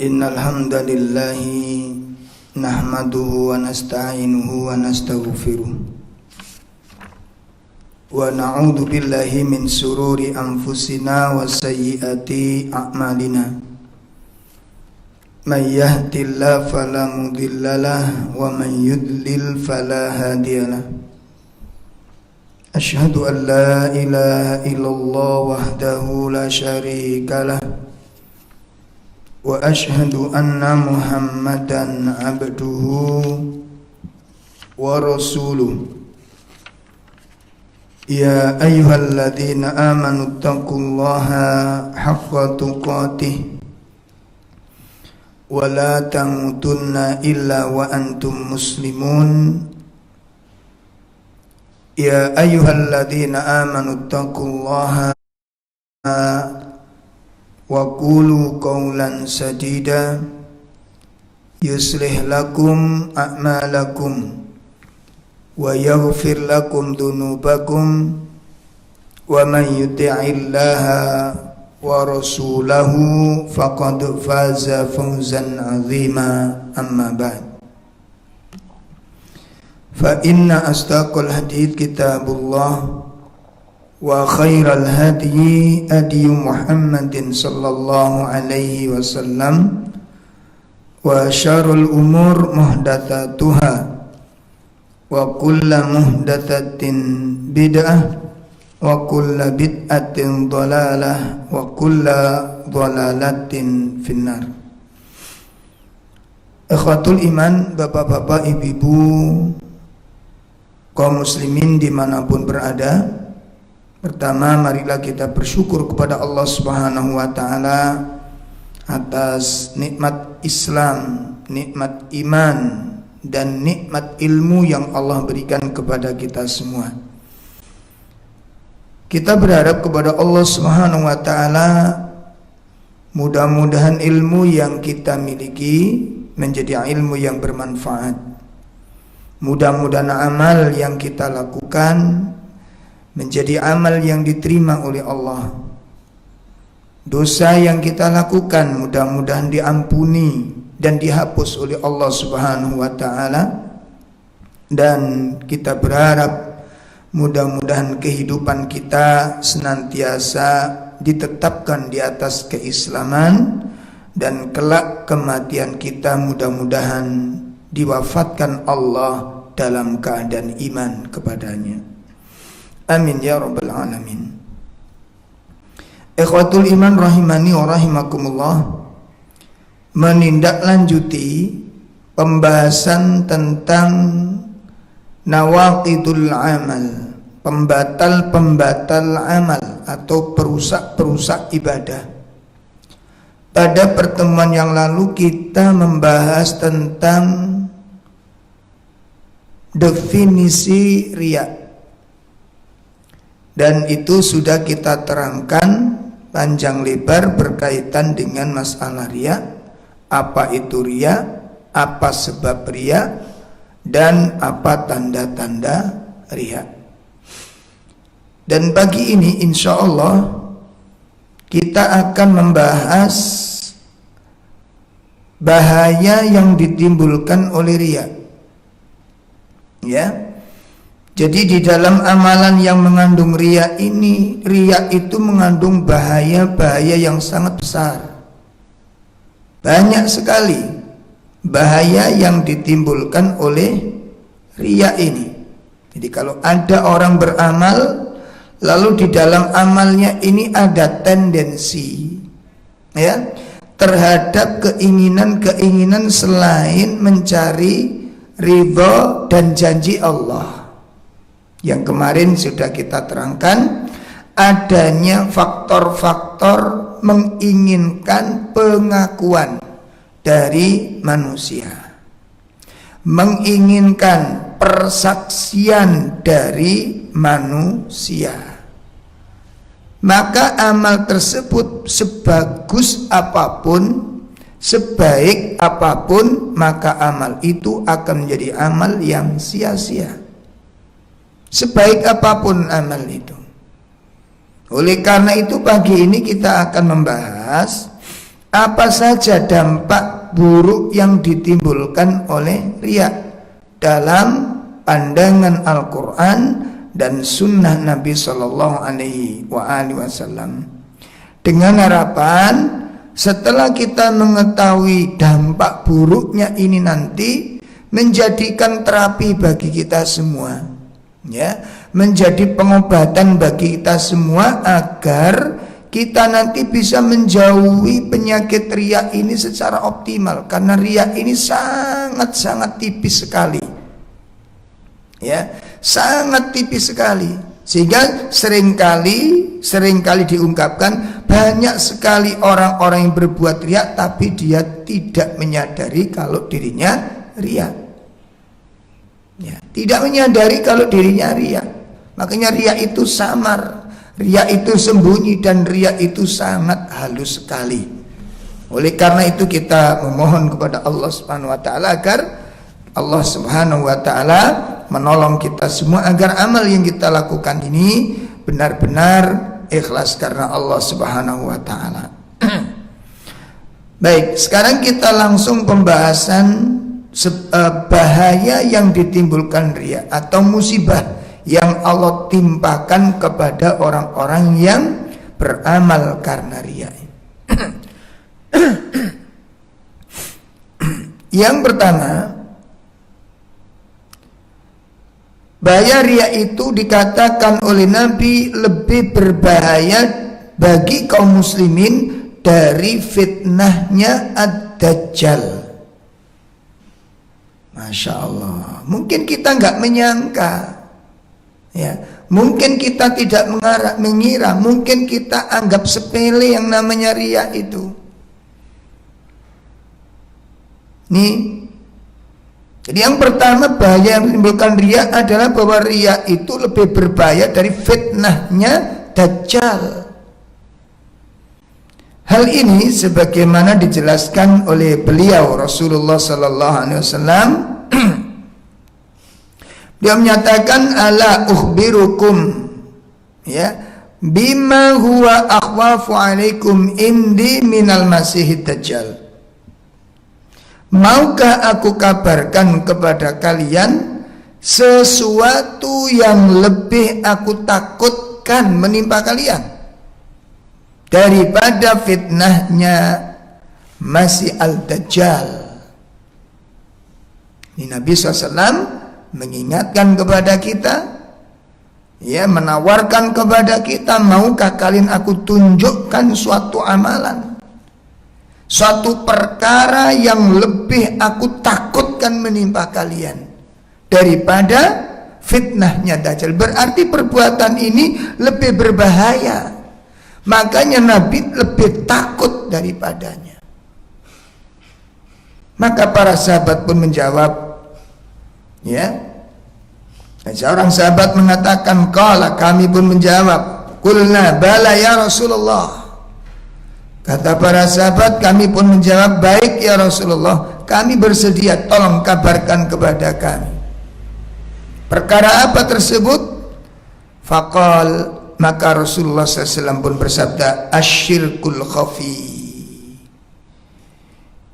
Innal hamdalillahi nahmaduhu wa nasta'inuhu wa nastaghfiruh wa na'udzu billahi min sururi anfusina wa sayyiati a'malina. May yahdihillahu fala mudhillalah wa man yudlil fala hadiyalah. Asyhadu an la ilaha illallah wahdahu la syarikalah wa asyhadu anna Muhammadan abduhu wa rasuluh. Ya ayyuhalladzina amanu taqullaha haqqa tuqatih wa la tamutunna illa wa antum muslimun. Ya ayyuhalladzina amanu taqullaha wa qulu qawlan sadida yuslih lakum a'malakum wa yaghfir lakum dhunubakum wa man yuti'illaha wa rasulahu faqad faza fawzan 'azima. Amma ba'd, fa inna asdaqal hadits kitabullah wa khairal hadyi hadyu Muhammadin sallallahu alaihi wasallam wa syarrul umur muhdatsatuha wa kullu muhdatsatin bid'ah wa kullu bid'atin dhalalah wa kullu dhalalatin finnar. Ikhwatul iman, bapak-bapak, ibu-ibu, kaum muslimin dimanapun berada, pertama, marilah kita bersyukur kepada Allah Subhanahu wa ta'ala atas nikmat Islam, nikmat iman, dan nikmat ilmu yang Allah berikan kepada kita semua. Kita berharap kepada Allah Subhanahu wa ta'ala, mudah-mudahan ilmu yang kita miliki menjadi ilmu yang bermanfaat. Mudah-mudahan amal yang kita lakukan menjadi amal yang diterima oleh Allah. Dosa yang kita lakukan mudah-mudahan diampuni dan dihapus oleh Allah Subhanahu wa ta'ala. Dan kita berharap mudah-mudahan kehidupan kita senantiasa ditetapkan di atas keislaman, dan kelak kematian kita mudah-mudahan diwafatkan Allah dalam keadaan iman kepadanya. Amin ya rabbal alamin. Ikhwatul iman rahimani wa rahimakumullah, menindaklanjuti pembahasan tentang nawaqidul amal, pembatal-pembatal amal atau perusak-perusak ibadah. Pada pertemuan yang lalu kita membahas tentang definisi riya, dan itu sudah kita terangkan panjang lebar berkaitan dengan masalah riya. Apa itu riya, apa sebab riya, dan apa tanda-tanda riya. Dan pagi ini insya Allah kita akan membahas bahaya yang ditimbulkan oleh riya. Ya. Jadi di dalam amalan yang mengandung riya ini, riya itu mengandung bahaya-bahaya yang sangat besar. Banyak sekali bahaya yang ditimbulkan oleh riya ini. Jadi kalau ada orang beramal, lalu di dalam amalnya ini ada tendensi, ya, terhadap keinginan-keinginan selain mencari ridha dan janji Allah. Yang kemarin sudah kita terangkan, adanya faktor-faktor menginginkan pengakuan dari manusia, menginginkan persaksian dari manusia. Maka amal tersebut sebagus apapun, sebaik apapun, maka amal itu akan menjadi amal yang sia-sia. Sebaik apapun amal itu. Oleh karena itu pagi ini kita akan membahas apa saja dampak buruk yang ditimbulkan oleh riya dalam pandangan Al-Quran dan sunnah Nabi Sallallahu Alaihi Wasallam, dengan harapan setelah kita mengetahui dampak buruknya ini nanti menjadikan terapi bagi kita semua, ya, menjadi pengobatan bagi kita semua agar kita nanti bisa menjauhi penyakit riya ini secara optimal, karena riya ini sangat-sangat tipis sekali, ya, sangat tipis sekali, sehingga seringkali diungkapkan banyak sekali orang-orang yang berbuat riya tapi dia tidak menyadari kalau dirinya riya, ya, tidak menyadari kalau dirinya riya. Makanya riya itu samar, riya itu sembunyi, dan riya itu sangat halus sekali. Oleh karena itu kita memohon kepada Allah Subhanahu wa taala agar Allah Subhanahu wa taala menolong kita semua agar amal yang kita lakukan ini benar-benar ikhlas karena Allah Subhanahu wa taala. Baik, sekarang kita langsung pembahasan bahaya yang ditimbulkan riya atau musibah yang Allah timpakan kepada orang-orang yang beramal karena riya. Yang pertama, bahaya riya itu dikatakan oleh Nabi lebih berbahaya bagi kaum muslimin dari fitnahnya Ad-Dajjal. Masya Allah, mungkin kita nggak menyangka, ya, mungkin kita tidak mengira, mungkin kita anggap sepele yang namanya riya itu. Nih, jadi yang pertama bahaya yang menimbulkan riya adalah bahwa riya itu lebih berbahaya dari fitnahnya Dajjal. Hal ini sebagaimana dijelaskan oleh beliau Rasulullah sallallahu alaihi wasallam. Dia menyatakan, ala ukhbirukum, ya, bima huwa akhwafu alaikum indi minal masihid dajjal. Maukah aku kabarkan kepada kalian sesuatu yang lebih aku takutkan menimpa kalian daripada fitnahnya Masih al-Dajjal. Ini Nabi SAW mengingatkan kepada kita, ya, menawarkan kepada kita, maukah kalian aku tunjukkan suatu amalan, suatu perkara yang lebih aku takutkan menimpa kalian daripada fitnahnya Dajjal. Berarti perbuatan ini lebih berbahaya, makanya Nabi lebih takut daripadanya. Maka para sahabat pun menjawab, ya, dan seorang sahabat mengatakan, qala, kami pun menjawab, qulna bala ya Rasulullah. Kata para sahabat, kami pun menjawab, baik ya Rasulullah, kami bersedia, tolong kabarkan kepada kami. Perkara apa tersebut? Faqal, maka Rasulullah SAW pun bersabda, asyirkul khafi.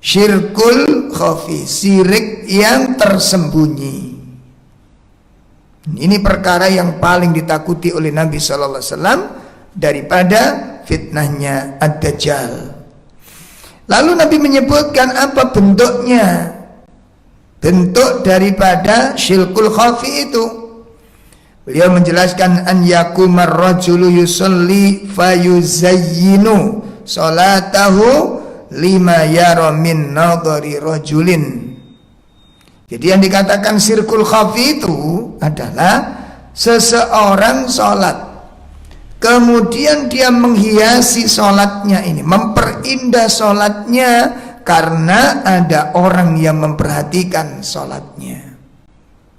Syirkul khafi, syirik yang tersembunyi. Ini perkara yang paling ditakuti oleh Nabi SAW daripada fitnahnya Ad-Dajjal. Lalu Nabi menyebutkan apa bentuknya, bentuk daripada syirkul khafi itu. Beliau menjelaskan, an yakumar rajulu yusalli fayuzayyinu salatahu lima yara min nadhari rajulin. Jadi yang dikatakan syirkul khafi itu adalah seseorang sholat, kemudian dia menghiasi sholatnya ini, memperindah sholatnya karena ada orang yang memperhatikan sholatnya.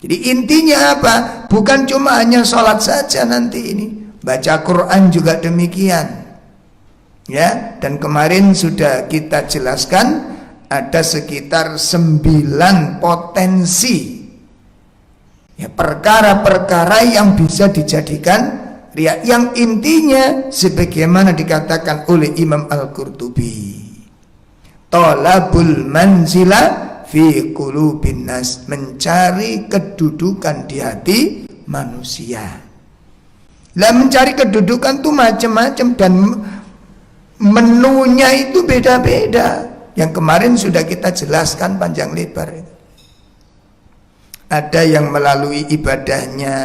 Jadi intinya apa? Bukan cuma hanya sholat saja nanti ini, baca Quran juga demikian. Ya, dan kemarin sudah kita jelaskan ada sekitar 9 potensi, ya, perkara-perkara yang bisa dijadikan riya, yang intinya sebagaimana dikatakan oleh Imam Al-Qurtubi, Talabul manzila fi qulubin nas, mencari kedudukan di hati manusia. Lah mencari kedudukan itu macam-macam dan menunya itu beda-beda. Yang kemarin sudah kita jelaskan panjang lebar. Ada yang melalui ibadahnya,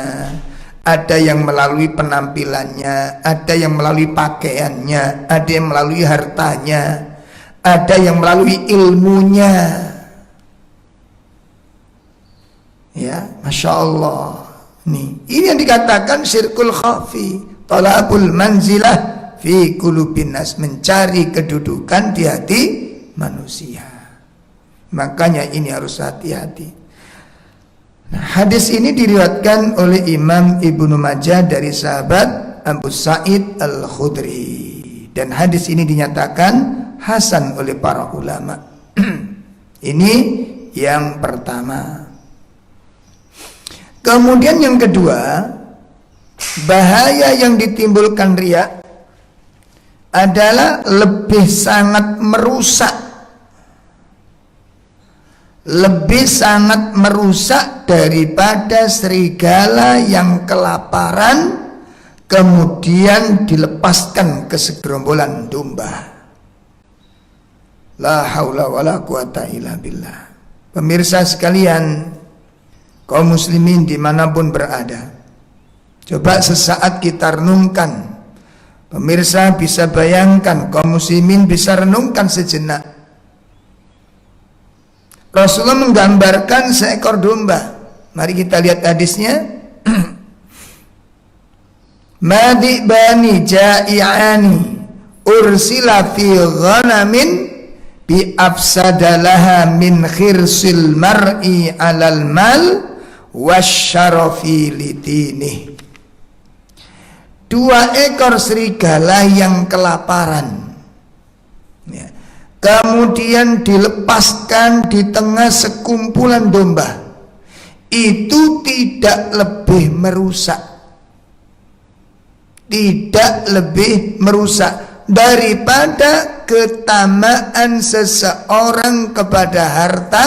ada yang melalui penampilannya, ada yang melalui pakaiannya, ada yang melalui hartanya, ada yang melalui ilmunya. Ya, Masya Allah. Ini yang dikatakan syirkul khafi, talabul manzilah fi qulubin nas, mencari kedudukan di hati manusia. Makanya ini harus hati-hati. Nah, hadis ini diriwayatkan oleh Imam Ibnu Majah dari sahabat Abu Sa'id Al-Khudri, dan hadis ini dinyatakan hasan oleh para ulama. Ini yang pertama. Kemudian yang kedua, bahaya yang ditimbulkan riya adalah lebih sangat merusak, lebih sangat merusak daripada serigala yang kelaparan kemudian dilepaskan ke segerombolan domba. La haula wala quwata illa billah. Pemirsa sekalian, kaum muslimin dimanapun berada, coba sesaat kita renungkan. Pemirsa bisa bayangkan, kaum muslimin bisa renungkan sejenak. Rasulullah menggambarkan seekor domba. Mari kita lihat hadisnya. Madi bani ja'i'ani ursila fi ghanamin bi afsadalaha min khirsil mar'i alal mal wasyarafi lidini. 2 ekor serigala yang kelaparan, ya, kemudian dilepaskan di tengah sekumpulan domba, itu tidak lebih merusak, tidak lebih merusak daripada ketamaan seseorang kepada harta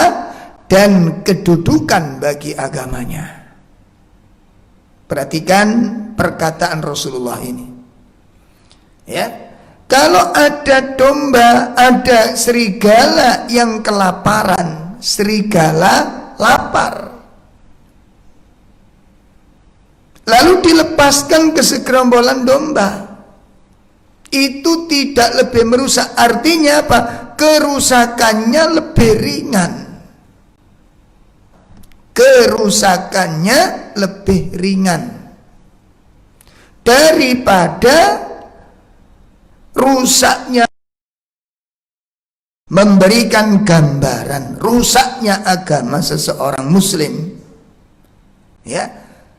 dan kedudukan bagi agamanya. Perhatikan perkataan Rasulullah ini. Ya, kalau ada domba, ada serigala yang kelaparan, serigala lapar, lalu dilepaskan ke segerombolan domba, itu tidak lebih merusak. Artinya apa? Kerusakannya lebih ringan. Kerusakannya lebih ringan daripada rusaknya. Memberikan gambaran rusaknya agama seseorang muslim, ya,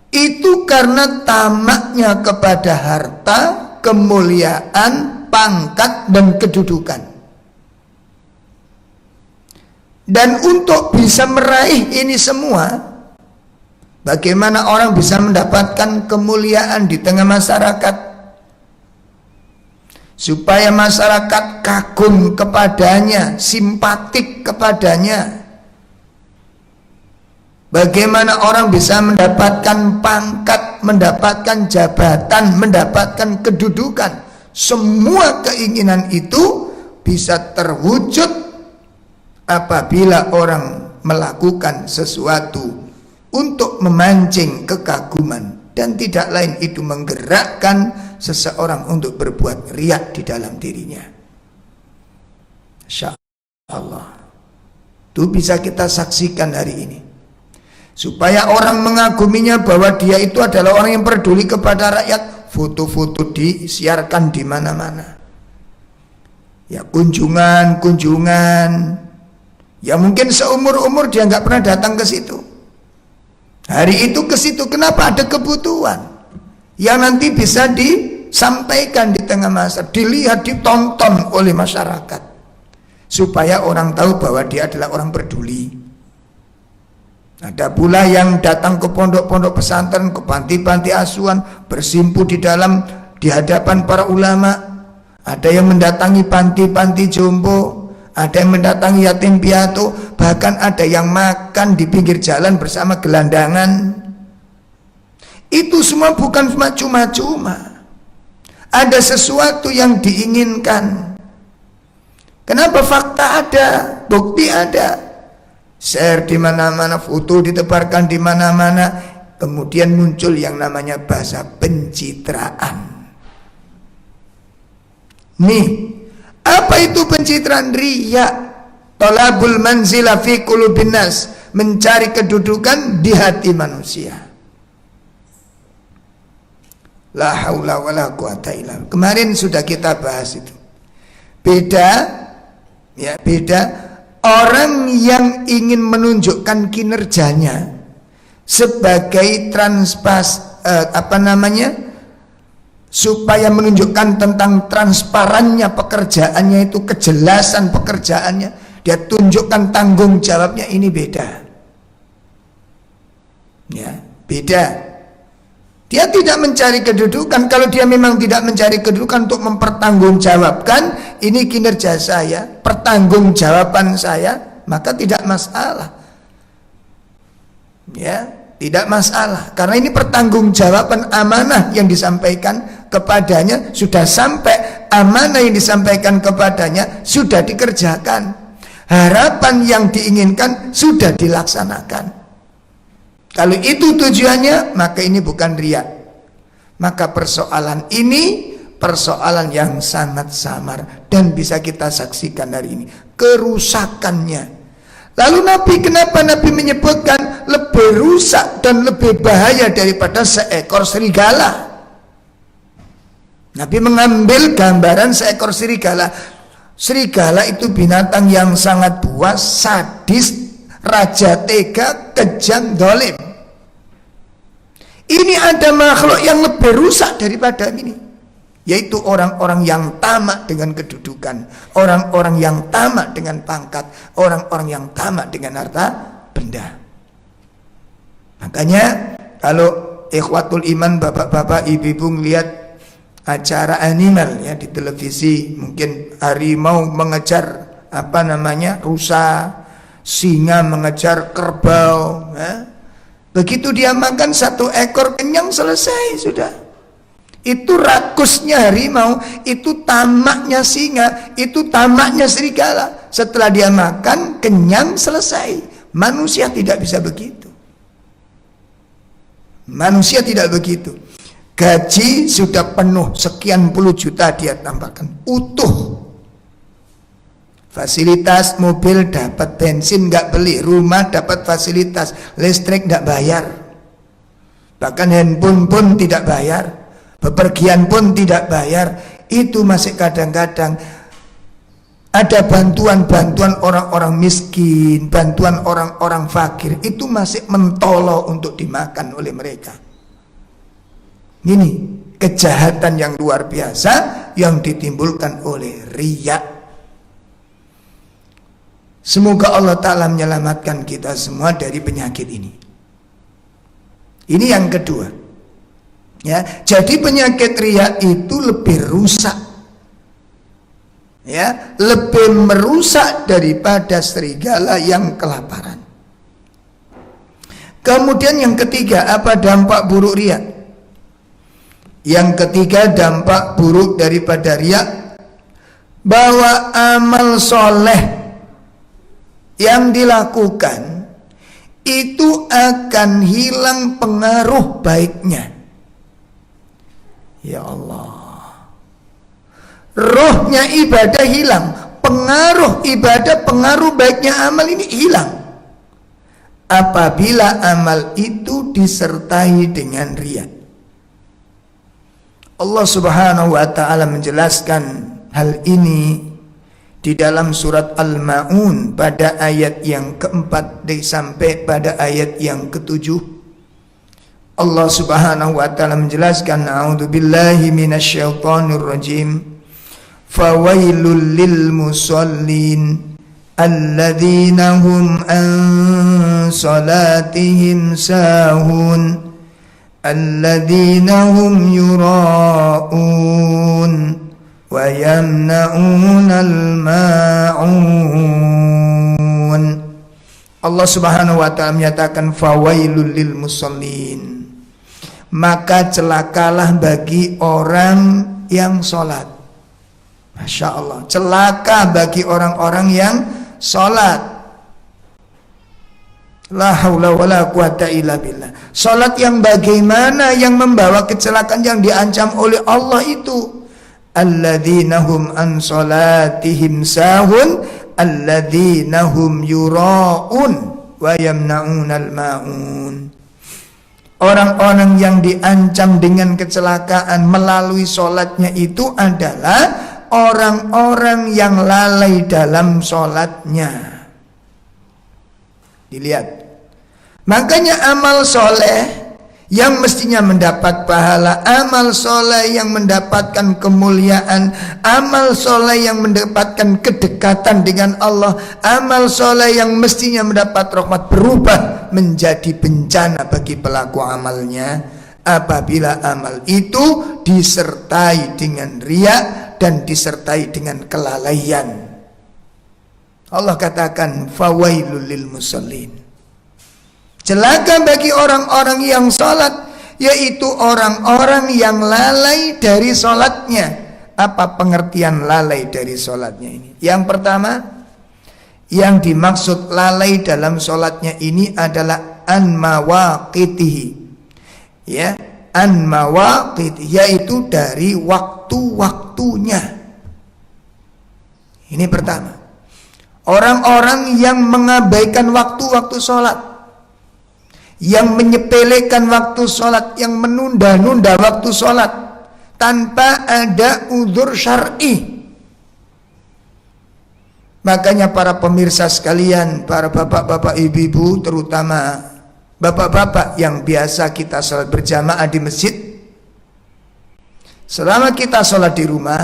itu karena tamaknya kepada harta, kemuliaan, pangkat, dan kedudukan. Dan untuk bisa meraih ini semua, bagaimana orang bisa mendapatkan kemuliaan di tengah masyarakat, supaya masyarakat kagum kepadanya, simpatik kepadanya? Bagaimana orang bisa mendapatkan pangkat, mendapatkan jabatan, mendapatkan kedudukan? Semua keinginan itu bisa terwujud apabila orang melakukan sesuatu untuk memancing kekaguman, dan tidak lain itu menggerakkan seseorang untuk berbuat riya di dalam dirinya. Insya Allah, itu bisa kita saksikan hari ini, supaya orang mengaguminya bahwa dia itu adalah orang yang peduli kepada rakyat. Foto-foto disiarkan di mana-mana, ya, kunjungan, ya mungkin seumur-umur dia nggak pernah datang ke situ. Hari itu ke situ, kenapa? Ada kebutuhan yang nanti bisa disampaikan di tengah masyarakat, dilihat, ditonton oleh masyarakat, supaya orang tahu bahwa dia adalah orang peduli. Ada pula yang datang ke pondok-pondok pesantren, ke panti-panti asuhan, bersimpu di hadapan para ulama. Ada yang mendatangi panti-panti jompo, ada yang mendatangi yatim piatu, bahkan ada yang makan di pinggir jalan bersama gelandangan. Itu semua bukan cuma-cuma. Ada sesuatu yang diinginkan. Kenapa? Fakta ada, bukti ada. Share di mana-mana, foto ditebarkan di mana-mana. Kemudian muncul yang namanya bahasa pencitraan. Nih, apa itu pencitraan? Riya, talabul manzila fi qulubin nas, mencari kedudukan di hati manusia. La haula wala quwata illa billah. Kemarin sudah kita bahas itu. Beda orang yang ingin menunjukkan kinerjanya sebagai supaya menunjukkan tentang transparannya pekerjaannya, itu kejelasan pekerjaannya, dia tunjukkan tanggung jawabnya, ini beda. Ya, beda. Dia tidak mencari kedudukan. Kalau dia memang tidak mencari kedudukan untuk mempertanggungjawabkan ini kinerja saya, pertanggungjawaban saya, maka tidak masalah. Ya, tidak masalah. Karena ini pertanggungjawaban amanah yang disampaikan kepadanya sudah sampai, amanah yang disampaikan kepadanya sudah dikerjakan. Harapan yang diinginkan sudah dilaksanakan. Kalau itu tujuannya, maka ini bukan riya. Maka persoalan ini persoalan yang sangat samar dan bisa kita saksikan hari ini kerusakannya. Lalu kenapa Nabi menyebutkan lebih rusak dan lebih bahaya daripada seekor serigala? Nabi mengambil gambaran seekor serigala. Serigala itu binatang yang sangat buas, sadis, raja tega, kejam, dolim. Ini ada makhluk yang lebih rusak daripada ini, yaitu orang-orang yang tamak dengan kedudukan, orang-orang yang tamak dengan pangkat, orang-orang yang tamak dengan harta benda. Makanya kalau ikhwatul iman, bapak-bapak, ibu-ibu melihat acara animal ya di televisi, mungkin harimau mengejar rusa, singa mengejar kerbau, begitu dia makan satu ekor kenyang, selesai sudah. Itu rakusnya harimau, itu tamaknya singa, itu tamaknya serigala. Setelah dia makan kenyang, selesai. Manusia tidak bisa begitu. Manusia tidak begitu. Gaji sudah penuh, sekian puluh juta dia tambahkan utuh. Fasilitas mobil dapat, bensin nggak beli, rumah dapat fasilitas, listrik nggak bayar, bahkan handphone pun tidak bayar, bepergian pun tidak bayar. Itu masih kadang-kadang ada bantuan-bantuan orang-orang miskin, bantuan orang-orang fakir, itu masih mentolo untuk dimakan oleh mereka. Ini kejahatan yang luar biasa yang ditimbulkan oleh riya. Semoga Allah Ta'ala menyelamatkan kita semua dari penyakit ini. Ini yang kedua. Ya, jadi penyakit riya itu lebih rusak. Ya, lebih merusak daripada serigala yang kelaparan. Kemudian yang ketiga, apa dampak buruk riya? Yang ketiga, dampak buruk daripada riya, bahwa amal soleh yang dilakukan itu akan hilang pengaruh baiknya. Ya Allah, rohnya ibadah hilang, pengaruh ibadah, pengaruh baiknya amal ini hilang apabila amal itu disertai dengan riya. Allah Subhanahu wa Ta'ala menjelaskan hal ini di dalam surat Al-Ma'un pada ayat yang keempat sampai pada ayat yang ketujuh. Allah Subhanahu wa Ta'ala menjelaskan, a'udzubillahi minasyaitonir rajim, fawailul lil musallin alladzina hum an salatihim sahun alladzina hum yura'un wa yamna'unal ma'un. Allah Subhanahu wa ta'ala menyatakan fawailul lil musallin, maka celakalah bagi orang yang sholat. Masya Allah, celaka bagi orang-orang yang sholat. La haula wala quwata illa billah. Sholat yang bagaimana yang membawa kecelakaan yang diancam oleh Allah itu? Alladzina hum an sholatihim sahun alladzina hum yura'un wa yamna'unal ma'un. Orang-orang yang diancam dengan kecelakaan melalui sholatnya itu adalah orang-orang yang lalai dalam sholatnya. Dilihat. Makanya amal soleh yang mestinya mendapat pahala, amal soleh yang mendapatkan kemuliaan, amal soleh yang mendapatkan kedekatan dengan Allah, amal soleh yang mestinya mendapat rahmat, berubah menjadi bencana bagi pelaku amalnya apabila amal itu disertai dengan riya dan disertai dengan kelalaian. Allah katakan fawailul lil musallin, celaka bagi orang-orang yang sholat, yaitu orang-orang yang lalai dari sholatnya. Apa pengertian lalai dari sholatnya ini? Yang pertama, yang dimaksud lalai dalam sholatnya ini adalah an mawaqitihi, ya, an mawaqitihi, yaitu dari waktu-waktunya. Ini pertama. Orang-orang yang mengabaikan waktu-waktu sholat, yang menyepelekan waktu sholat, yang menunda-nunda waktu sholat tanpa ada udzur syar'i. Makanya para pemirsa sekalian, para bapak-bapak, ibu-ibu, terutama bapak-bapak yang biasa kita sholat berjamaah di masjid, selama kita sholat di rumah,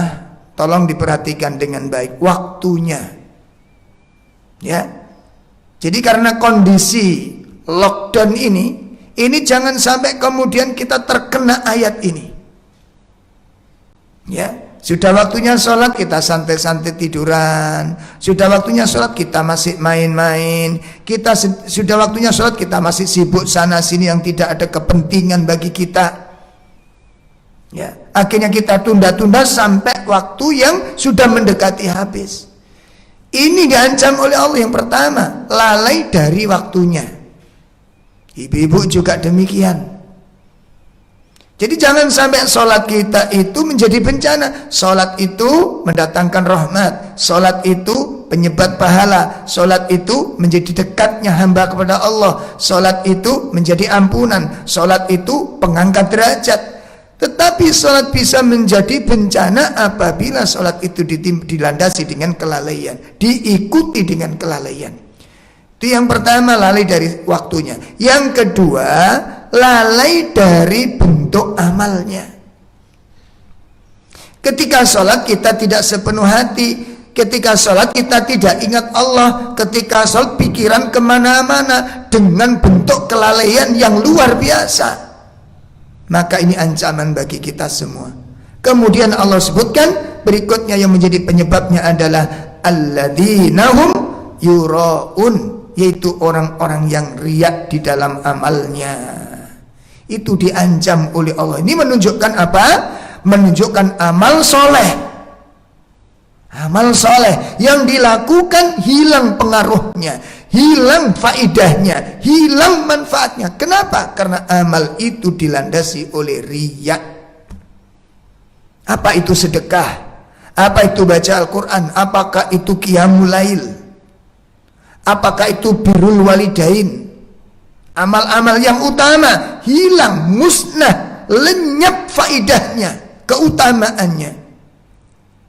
tolong diperhatikan dengan baik waktunya. Ya, jadi karena kondisi lockdown ini jangan sampai kemudian kita terkena ayat ini. Ya, sudah waktunya sholat kita santai-santai tiduran, sudah waktunya sholat kita masih main-main, sudah waktunya sholat kita masih sibuk sana sini yang tidak ada kepentingan bagi kita. Ya, akhirnya kita tunda-tunda sampai waktu yang sudah mendekati habis. Ini diancam oleh Allah. Yang pertama, lalai dari waktunya. Ibu-ibu juga demikian. Jadi jangan sampai sholat kita itu menjadi bencana. Sholat itu mendatangkan rahmat, sholat itu penyebab pahala, sholat itu menjadi dekatnya hamba kepada Allah, sholat itu menjadi ampunan, sholat itu pengangkat derajat. Tetapi sholat bisa menjadi bencana apabila sholat itu dilandasi dengan kelalaian, diikuti dengan kelalaian. Itu yang pertama, lalai dari waktunya. Yang kedua, lalai dari bentuk amalnya. Ketika sholat kita tidak sepenuh hati, ketika sholat kita tidak ingat Allah, ketika sholat pikiran kemana-mana dengan bentuk kelalaian yang luar biasa. Maka ini ancaman bagi kita semua. Kemudian Allah sebutkan berikutnya yang menjadi penyebabnya adalah alladzina hum yura'un, yaitu orang-orang yang riya di dalam amalnya. Itu diancam oleh Allah. Ini menunjukkan apa? Menunjukkan amal soleh. Amal soleh yang dilakukan hilang pengaruhnya, hilang faidahnya, hilang manfaatnya. Kenapa? Karena amal itu dilandasi oleh riya. Apa itu sedekah? Apa itu baca Al-Quran? Apakah itu qiyamul lail? Apakah itu birrul walidain? Amal-amal yang utama hilang, musnah, lenyap faidahnya, keutamaannya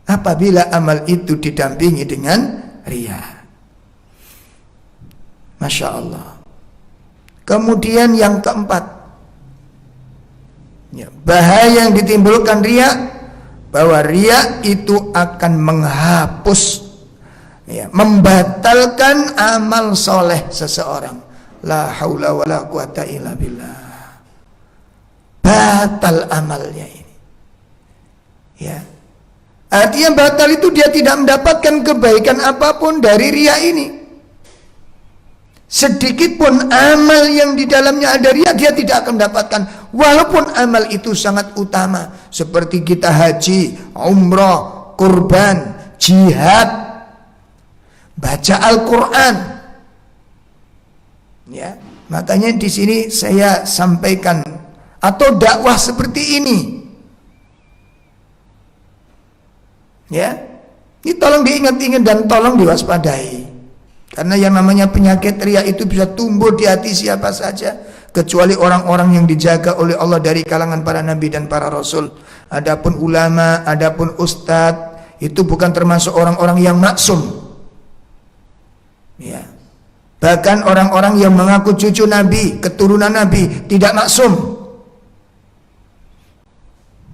apabila amal itu didampingi dengan riya. Masya Allah. Kemudian yang keempat, ya, bahaya yang ditimbulkan riya, bahwa riya itu akan menghapus, ya, membatalkan amal soleh seseorang. La haula wala quwata illa billah. Batal amalnya ini, ya. Artinya batal itu dia tidak mendapatkan kebaikan apapun dari riya ini. Sedikit pun amal yang di dalamnya ada riya dia tidak akan mendapatkan, walaupun amal itu sangat utama, seperti kita haji, umrah, kurban, jihad, baca Al-Quran. Ya, makanya di sini saya sampaikan, atau dakwah seperti ini. Ya, ini tolong diingat-ingat dan tolong diwaspadai. Karena yang namanya penyakit riya itu bisa tumbuh di hati siapa saja, kecuali orang-orang yang dijaga oleh Allah dari kalangan para nabi dan para rasul. Adapun ulama, adapun ustadz, itu bukan termasuk orang-orang yang maksum. Ya. Bahkan orang-orang yang mengaku cucu nabi, keturunan nabi, tidak maksum.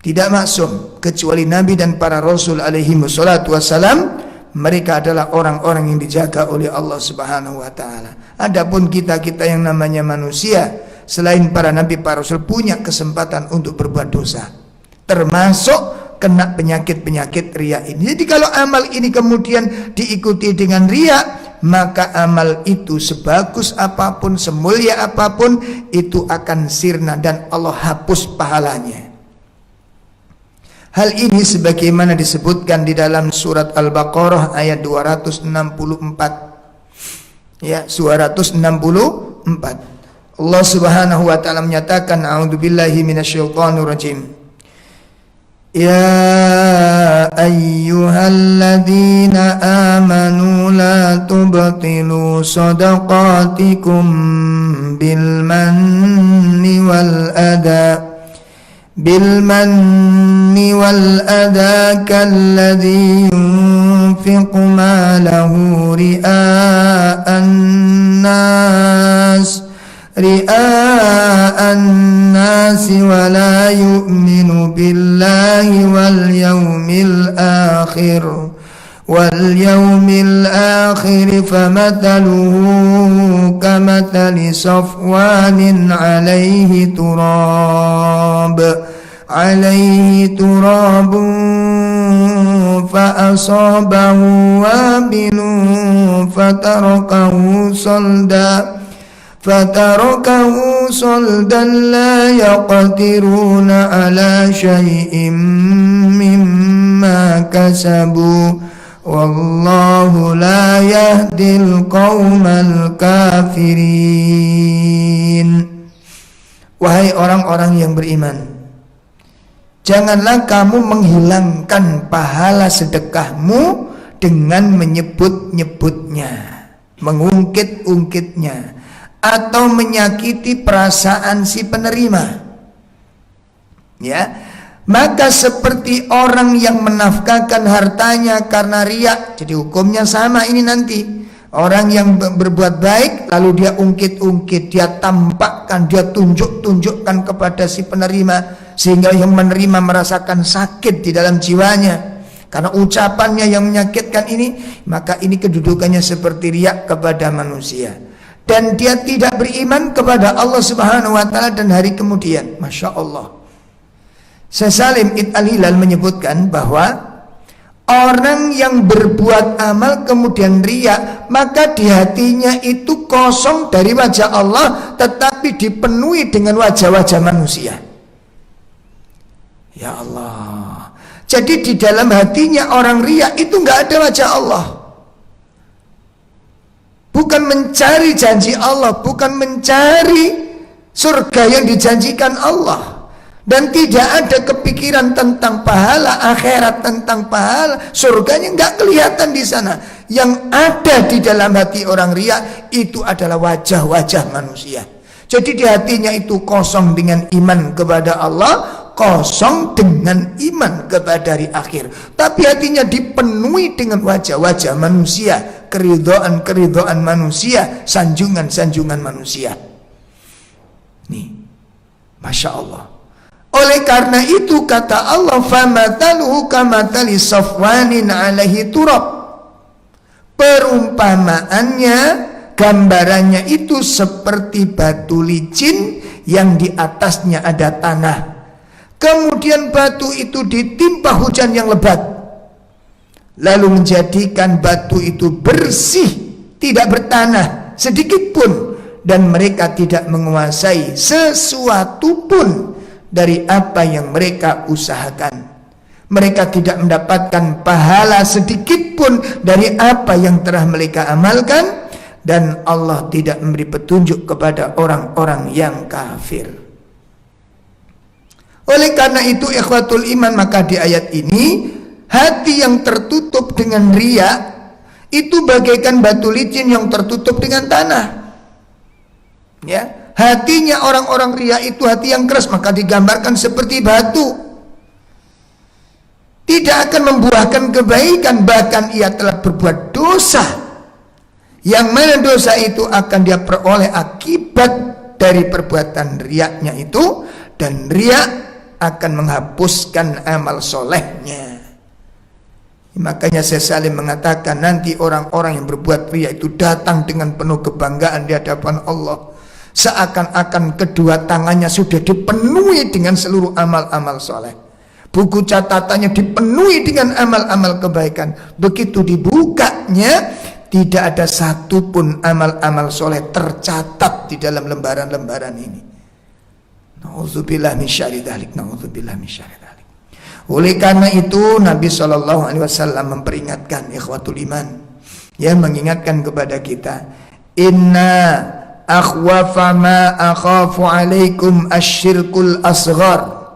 Tidak maksum, kecuali nabi dan para rasul alaihi wassalatu wassalam. Mereka adalah orang-orang yang dijaga oleh Allah Subhanahu wa taala. Adapun kita-kita yang namanya manusia, selain para nabi para rasul, punya kesempatan untuk berbuat dosa, termasuk kena penyakit-penyakit riya ini. Jadi kalau amal ini kemudian diikuti dengan riya, maka amal itu sebagus apapun, semulia apapun, itu akan sirna dan Allah hapus pahalanya. Hal ini sebagaimana disebutkan di dalam surat Al-Baqarah ayat 264. Ya, 264. Allah Subhanahu wa taala menyatakan, a'udzubillahi minasyaitonir rajim. Ya ayyuhalladzina amanu la tubtilu shadaqatikum bil manni wal adha kalladhi yunfiqu malahu ria'an nas wa la yu'minu billahi wal yawmil akhir famathaluhu kamathali safwanin alaihi turabun fa'asabahu wabilun fatarakahu saldan la yaqdiruna ala syai'in mimma kasabu wallahu la yahdil qaumal kafirin. Wahai orang-orang yang beriman, janganlah kamu menghilangkan pahala sedekahmu dengan menyebut-nyebutnya, mengungkit-ungkitnya, atau menyakiti perasaan si penerima. Ya, maka seperti orang yang menafkahkan hartanya karena riya, jadi hukumnya sama ini nanti. Orang yang berbuat baik lalu dia ungkit-ungkit, dia tampakkan, dia tunjukkan kepada si penerima, sehingga yang menerima merasakan sakit di dalam jiwanya karena ucapannya yang menyakitkan ini. Maka ini kedudukannya seperti riya kepada manusia, dan dia tidak beriman kepada Allah Subhanahu wa taala dan hari kemudian. Masya Allah. Syekh Salim Ibn Al-Hilal menyebutkan bahwa orang yang berbuat amal kemudian riya, maka di hatinya itu kosong dari wajah Allah, tetapi dipenuhi dengan wajah-wajah manusia. Ya Allah. Jadi di dalam hatinya orang riya itu nggak ada wajah Allah. Bukan mencari janji Allah, bukan mencari surga yang dijanjikan Allah. Dan tidak ada kepikiran tentang pahala akhirat, tentang pahala surganya, nggak kelihatan di sana. Yang ada di dalam hati orang riya itu adalah wajah-wajah manusia. Jadi di hatinya itu kosong dengan iman kepada Allah, kosong dengan iman kepada hari akhir. Tapi hatinya dipenuhi dengan wajah-wajah manusia, keridhaan manusia, sanjungan manusia. Nih, Masya Allah. Oleh karena itu kata Allah, famathaluhu kamathali safwanin alaihi turab. Perumpamaannya, gambarannya itu seperti batu licin yang di atasnya ada tanah. Kemudian batu itu ditimpa hujan yang lebat. lalu menjadikan batu itu bersih, tidak bertanah sedikit pun, dan mereka tidak menguasai sesuatu pun dari apa yang mereka usahakan. Mereka tidak mendapatkan pahala sedikit pun dari apa yang telah mereka amalkan, dan Allah tidak memberi petunjuk kepada orang-orang yang kafir. Oleh karena itu ikhwatul iman, maka di ayat ini hati yang tertutup dengan riya itu bagaikan batu licin yang tertutup dengan tanah. Ya, hatinya orang-orang riya itu hati yang keras, maka digambarkan seperti batu. Tidak akan membuahkan kebaikan, bahkan ia telah berbuat dosa, yang mana dosa itu akan dia peroleh akibat dari perbuatan riyanya itu, dan riya akan menghapuskan amal solehnya. Makanya saya saling mengatakan, nanti orang-orang yang berbuat riya itu datang dengan penuh kebanggaan di hadapan Allah, seakan-akan kedua tangannya sudah dipenuhi dengan seluruh amal-amal soleh, buku catatannya dipenuhi dengan amal-amal kebaikan. Begitu dibukanya, tidak ada satupun amal-amal soleh tercatat di dalam lembaran-lembaran ini. Na'udzubillah min syarri dzalik, na'udzubillah min syarri dzalik. Oleh karena itu Nabi SAW memperingatkan ikhwatul iman, ya, mengingatkan kepada kita, inna akhwafa ma akhafu alaikum asyirkul asghar.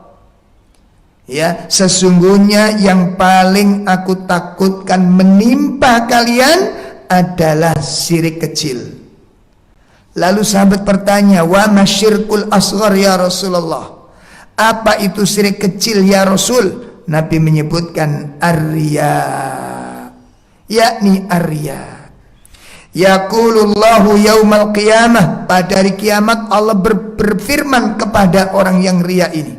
Ya, sesungguhnya yang paling aku takutkan menimpa kalian adalah syirik kecil. Lalu sahabat bertanya, wa masyirkul asghar ya Rasulullah, apa itu syirik kecil ya Rasul? Nabi menyebutkan ar-riya, yakni ar-riya. Yaqulullahu yaumal qiyamah, pada hari kiamat Allah berfirman kepada orang yang riya ini,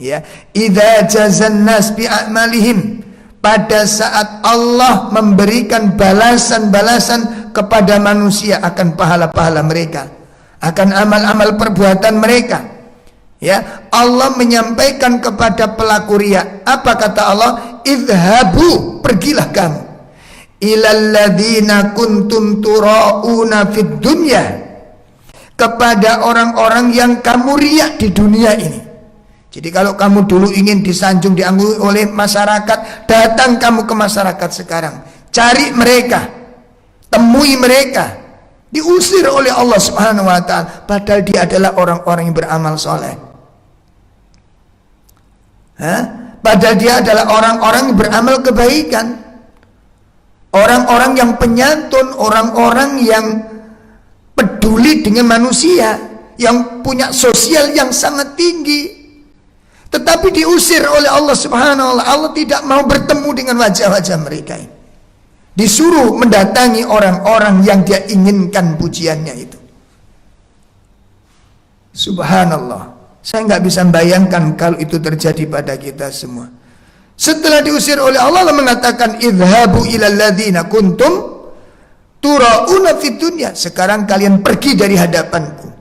ya, idza jazan nas bi a'malihim, pada saat Allah memberikan balasan-balasan kepada manusia akan pahala-pahala mereka, akan amal-amal perbuatan mereka. Ya, Allah menyampaikan kepada pelaku riya, apa kata Allah? Idhabu, pergilah kamu, ilal ladzina kuntum turauna fid dunya, kepada orang-orang yang kamu riya di dunia ini. Jadi kalau kamu dulu ingin disanjung, diangguri oleh masyarakat, datang kamu ke masyarakat sekarang, cari mereka, temui mereka, diusir oleh Allah Subhanahu wa ta'ala, padahal dia adalah orang-orang yang beramal soleh. Padahal dia adalah orang-orang yang beramal kebaikan, orang-orang yang penyantun, orang-orang yang peduli dengan manusia, yang punya sosial yang sangat tinggi. Tetapi diusir oleh Allah Subhanahu wa ta'ala. Allah tidak mau bertemu dengan wajah-wajah mereka ini. Disuruh mendatangi orang-orang yang dia inginkan pujiannya itu. Subhanallah, saya nggak bisa bayangkan kalau itu terjadi pada kita semua. Setelah diusir oleh Allah, Allah mengatakan idhabu ilal ladzina kuntum turauna fid dunya, sekarang kalian pergi dari hadapanku,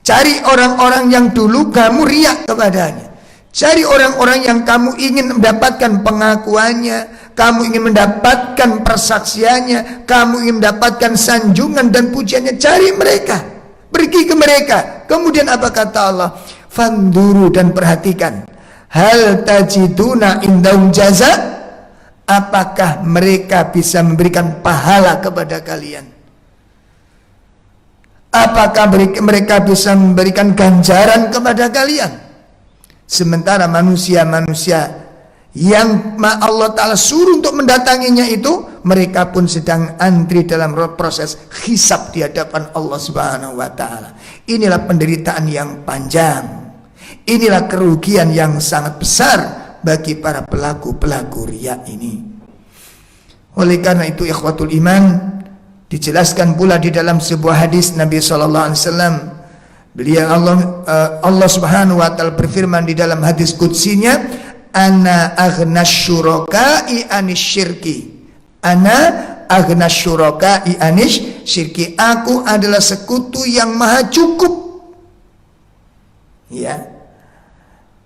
cari orang-orang yang dulu kamu riak kepadanya, cari orang-orang yang kamu ingin mendapatkan pengakuannya, kamu ingin mendapatkan persaksiannya, kamu ingin mendapatkan sanjungan dan pujiannya, cari mereka, pergi ke mereka. Kemudian apa kata Allah? Fanduru, dan perhatikan, hal tajiduna indahum jaza, apakah mereka bisa memberikan pahala kepada kalian? Apakah mereka bisa memberikan ganjaran kepada kalian? Sementara manusia-manusia yang Allah Ta'ala suruh untuk mendatanginya itu, mereka pun sedang antri dalam proses hisab di hadapan Allah Subhanahu wa Ta'ala. Inilah penderitaan yang panjang, inilah kerugian yang sangat besar bagi para pelaku-pelaku riya ini. Oleh karena itu ikhwatul iman, dijelaskan pula di dalam sebuah hadis Nabi SAW, beliau Allah Subhanahu wa Ta'ala berfirman di dalam hadis qudsinya, ana aghnas syuraka'i anis syirki, ana aghnas syuraka'i anis syirki, aku adalah sekutu yang maha cukup, ya,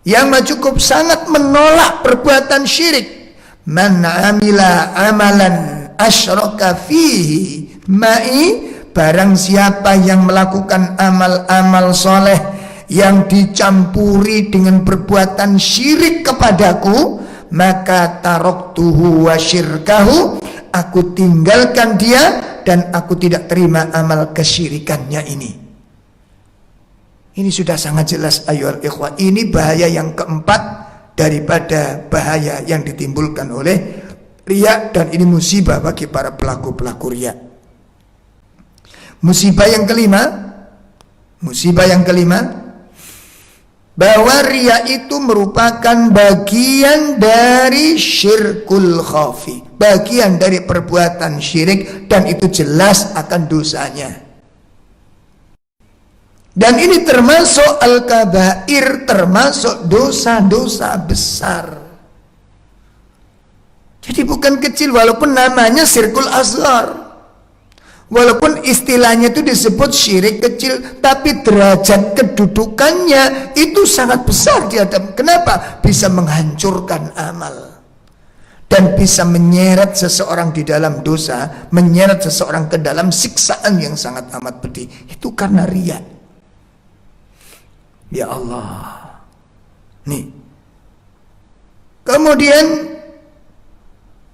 yang maha cukup, sangat menolak perbuatan syirik, Man amila amalan asyraka fihi ma'i, barang siapa yang melakukan amal-amal soleh yang dicampuri dengan perbuatan syirik kepadaku, maka taraktuhu wa syirkahu, aku tinggalkan dia dan aku tidak terima amal kesyirikannya ini. Ini sudah sangat jelas ayyuhal ikhwah. Ini bahaya yang keempat daripada bahaya yang ditimbulkan oleh riya, dan ini musibah bagi para pelaku-pelaku riya. Musibah yang kelima, bahwa riya itu merupakan bagian dari syirkul khafi, bagian dari perbuatan syirik, dan itu jelas akan dosanya. Dan ini termasuk al-kabair, termasuk dosa-dosa besar. Jadi bukan kecil, walaupun namanya syirkul asghar, walaupun istilahnya itu disebut syirik kecil, tapi derajat kedudukannya itu sangat besar di hadapan. Kenapa? Bisa menghancurkan amal dan bisa menyeret seseorang di dalam dosa, menyeret seseorang ke dalam siksaan yang sangat amat pedih. Itu karena riya. Ya Allah. Nih. Kemudian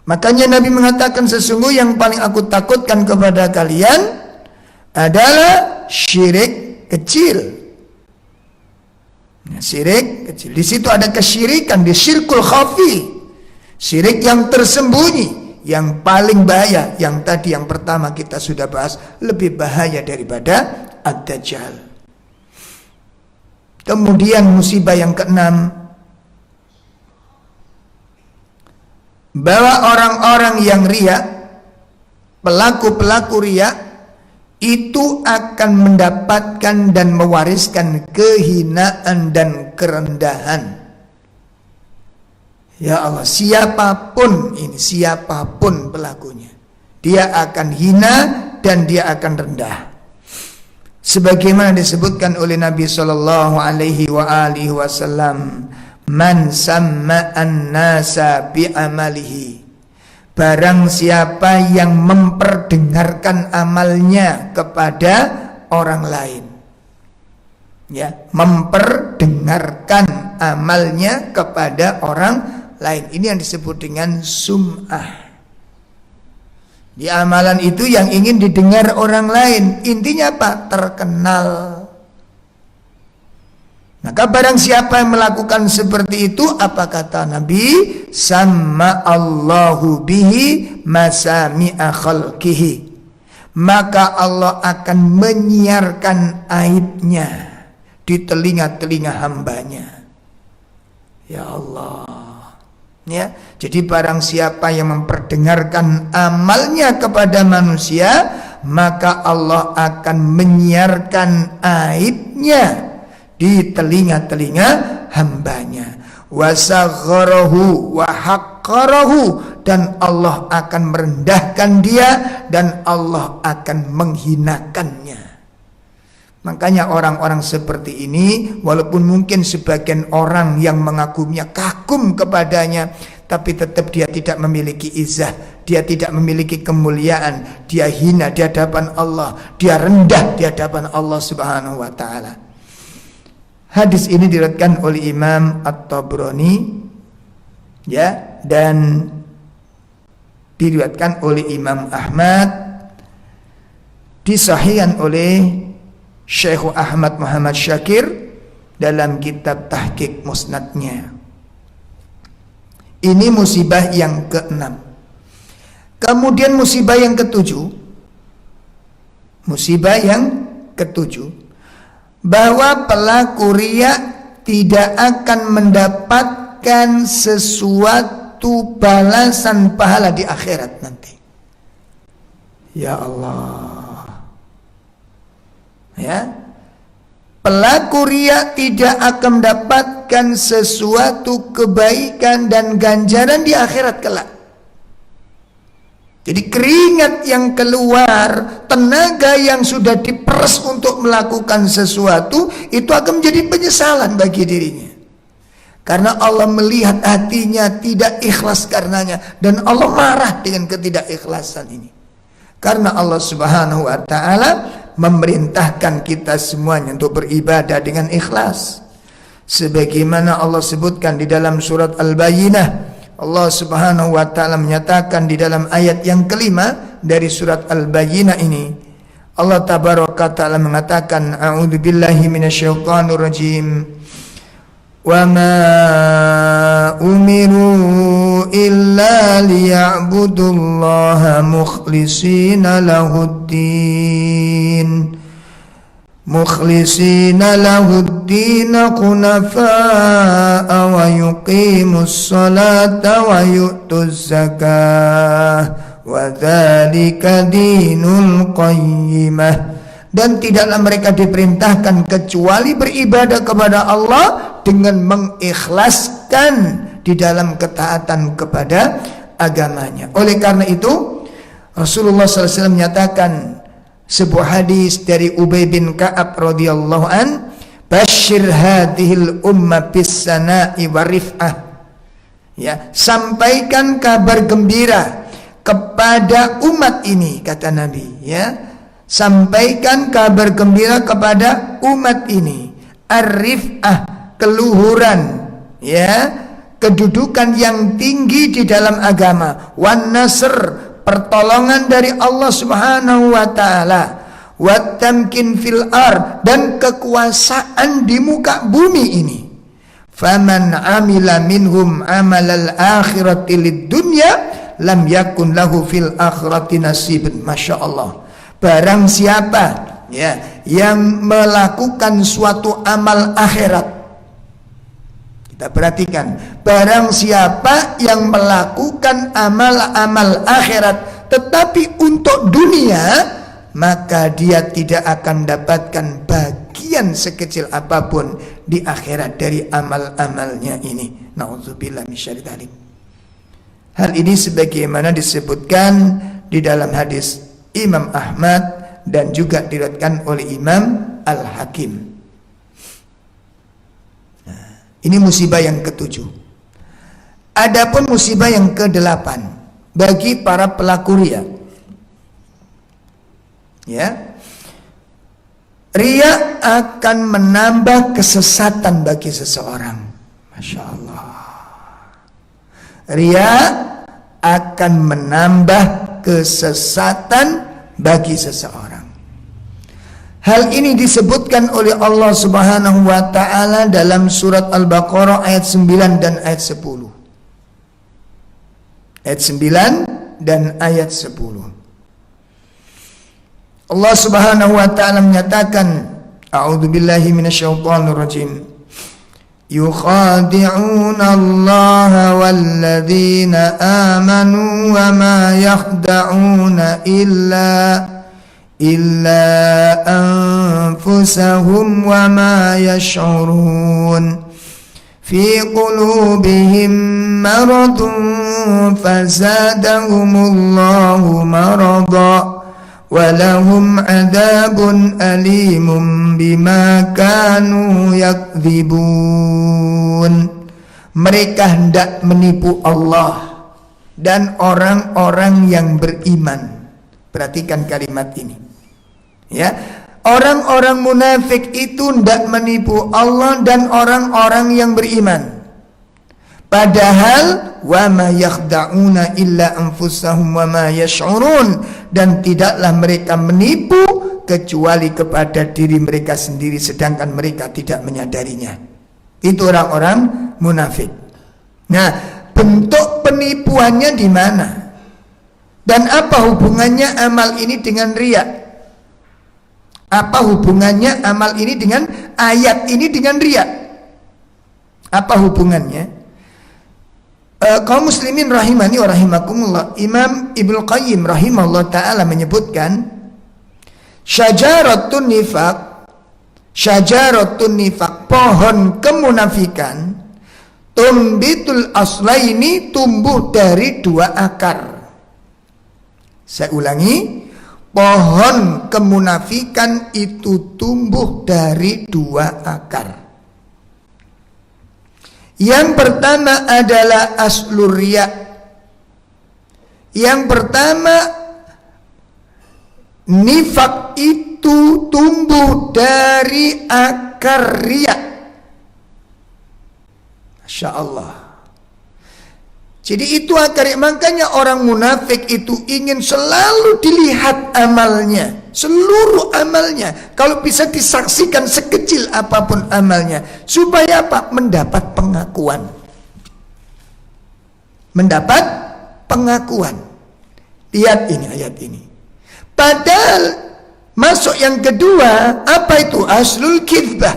makanya Nabi mengatakan, sesungguhnya yang paling aku takutkan kepada kalian adalah syirik kecil. Nah, syirik kecil. Di situ ada kesyirikan, di syirkul khafi. Syirik yang tersembunyi, yang paling bahaya. Yang tadi yang pertama kita sudah bahas, lebih bahaya daripada ad-dajjal. Kemudian musibah yang keenam, bahwa orang-orang yang riya, pelaku-pelaku riya, itu akan mendapatkan dan mewariskan kehinaan dan kerendahan. Ya Allah, siapapun ini, siapapun pelakunya, dia akan hina dan dia akan rendah. Sebagaimana disebutkan oleh Nabi sallallahu alaihi wasallam, man samma'an nasa bi'amalihi, barang siapa yang memperdengarkan amalnya kepada orang lain, ya, memperdengarkan amalnya kepada orang lain, ini yang disebut dengan sum'ah. Di amalan itu yang ingin didengar orang lain, intinya apa? Terkenal. Maka barang siapa yang melakukan seperti itu, apa kata Nabi? Sama Allahu bihi masami'a khalqihi, maka Allah akan menyiarkan aibnya di telinga-telinga hambanya. Ya Allah. Ya, jadi barang siapa yang memperdengarkan amalnya kepada manusia, maka Allah akan menyiarkan aibnya di telinga-telinga hambanya. Wasagharahu wa haqqarahu, dan Allah akan merendahkan dia dan Allah akan menghinakannya. Makanya orang-orang seperti ini, walaupun mungkin sebagian orang yang mengagumnya kagum kepadanya, tapi tetap dia tidak memiliki izzah, dia tidak memiliki kemuliaan, dia hina di hadapan Allah, dia rendah di hadapan Allah Subhanahu wa taala. Hadis ini diriwayatkan oleh Imam At-Tabrani, ya, dan diriwayatkan oleh Imam Ahmad, disahihkan oleh Syekh Ahmad Muhammad Syakir dalam kitab Tahqiq Musnadnya. Ini musibah yang keenam. Kemudian musibah yang ketujuh, bahwa pelaku riya tidak akan mendapatkan sesuatu balasan pahala di akhirat nanti. Ya Allah. Ya, pelaku riya tidak akan mendapatkan sesuatu kebaikan dan ganjaran di akhirat kelak. Jadi keringat yang keluar, tenaga yang sudah diperes untuk melakukan sesuatu, itu akan menjadi penyesalan bagi dirinya. Karena Allah melihat hatinya tidak ikhlas karenanya, dan Allah marah dengan ketidakikhlasan ini. Karena Allah Subhanahu wa taala memerintahkan kita semuanya untuk beribadah dengan ikhlas. Sebagaimana Allah sebutkan di dalam surat Al-Bayyinah, Allah Subhanahu wa taala menyatakan di dalam ayat yang kelima dari surat Al-Bayyinah ini, Allah tabaraka taala mengatakan, a'udzubillahi minasyaitonir rajim. Wa ma umiru illa liya'budullaha mukhlishina lahuddin hunafa'a wa yuqimus salata wa yu'tuz zakah wa dzalika dinul qayyimah. Dan tidaklah mereka diperintahkan kecuali beribadah kepada Allah dengan mengikhlaskan di dalam ketaatan kepada agamanya. Oleh karena itu Rasulullah SAW menyatakan sebuah hadis dari Ubay bin Ka'ab radhiyallahu an, "Basyir hadhil umma bis sana'i wa rif'ah." Ya, sampaikan kabar gembira kepada umat ini, kata Nabi, ya. Sampaikan kabar gembira kepada umat ini, ar-rif'ah, keluhuran, ya, kedudukan yang tinggi di dalam agama, wan nasr, pertolongan dari Allah Subhanahu wa taala, wat tamkin fil ard, dan kekuasaan di muka bumi ini. Faman amila minhum amalal akhirati lid dunya lam yakun lahu fil akhirati nasibun. Masyaallah. Barang siapa, ya, yang melakukan suatu amal akhirat, kita perhatikan, barang siapa yang melakukan amal-amal akhirat tetapi untuk dunia, maka dia tidak akan dapatkan bagian sekecil apapun di akhirat dari amal-amalnya ini. Nauzubillah min syarri dzalik. Hal ini sebagaimana disebutkan di dalam hadis Imam Ahmad dan juga diriwayatkan oleh Imam Al-Hakim. Nah, ini musibah yang ketujuh. Adapun musibah yang kedelapan bagi para pelaku riya. Ya. Riya akan menambah kesesatan bagi seseorang. Masya Allah. Riya akan menambah kesesatan bagi seseorang. Hal ini disebutkan oleh Allah Subhanahu wa taala dalam surat Al-Baqarah ayat 9 dan ayat 10. Ayat 9 dan ayat 10. Allah Subhanahu wa taala menyatakan, a'udzubillahi minasyaitonir rajim. Yukhadi'una Allah walladzina amanu wa ma yakhda'una illa anfusahum wa ma yash'urun. Fi qulubihim maradun fazadahumullahu marada walahum adabun alimun bima kanu yakdzibun. Mereka hendak menipu Allah dan orang-orang yang beriman. Perhatikan kalimat ini, ya. Orang-orang munafik itu hendak menipu Allah dan orang-orang yang beriman. Padahal wa ma yakhda'una illa anfusahum wa ma yash'urun, dan tidaklah mereka menipu kecuali kepada diri mereka sendiri sedangkan mereka tidak menyadarinya. Itu orang-orang munafik. Nah, bentuk penipuannya di mana? Dan apa hubungannya amal ini dengan riya? Apa hubungannya amal ini dengan ayat ini dengan riya? Apa hubungannya? Kaum muslimin rahimani wa rahimakumullah, Imam Ibnu Qayyim rahimahullah ta'ala menyebutkan syajaratun nifaq, pohon kemunafikan, tumbitul aslaini, tumbuh dari dua akar. Saya ulangi, pohon kemunafikan itu tumbuh dari dua akar. Yang pertama adalah aslur riya. Yang pertama, nifak itu tumbuh dari akar riya. Masya Allah. Jadi itu akar, makanya orang munafik itu ingin selalu dilihat amalnya, seluruh amalnya, kalau bisa disaksikan sekecil apapun amalnya, supaya apa? Mendapat pengakuan. Mendapat pengakuan. Lihat ini ayat ini. Padahal masuk yang kedua, apa itu? Aslul kizbah,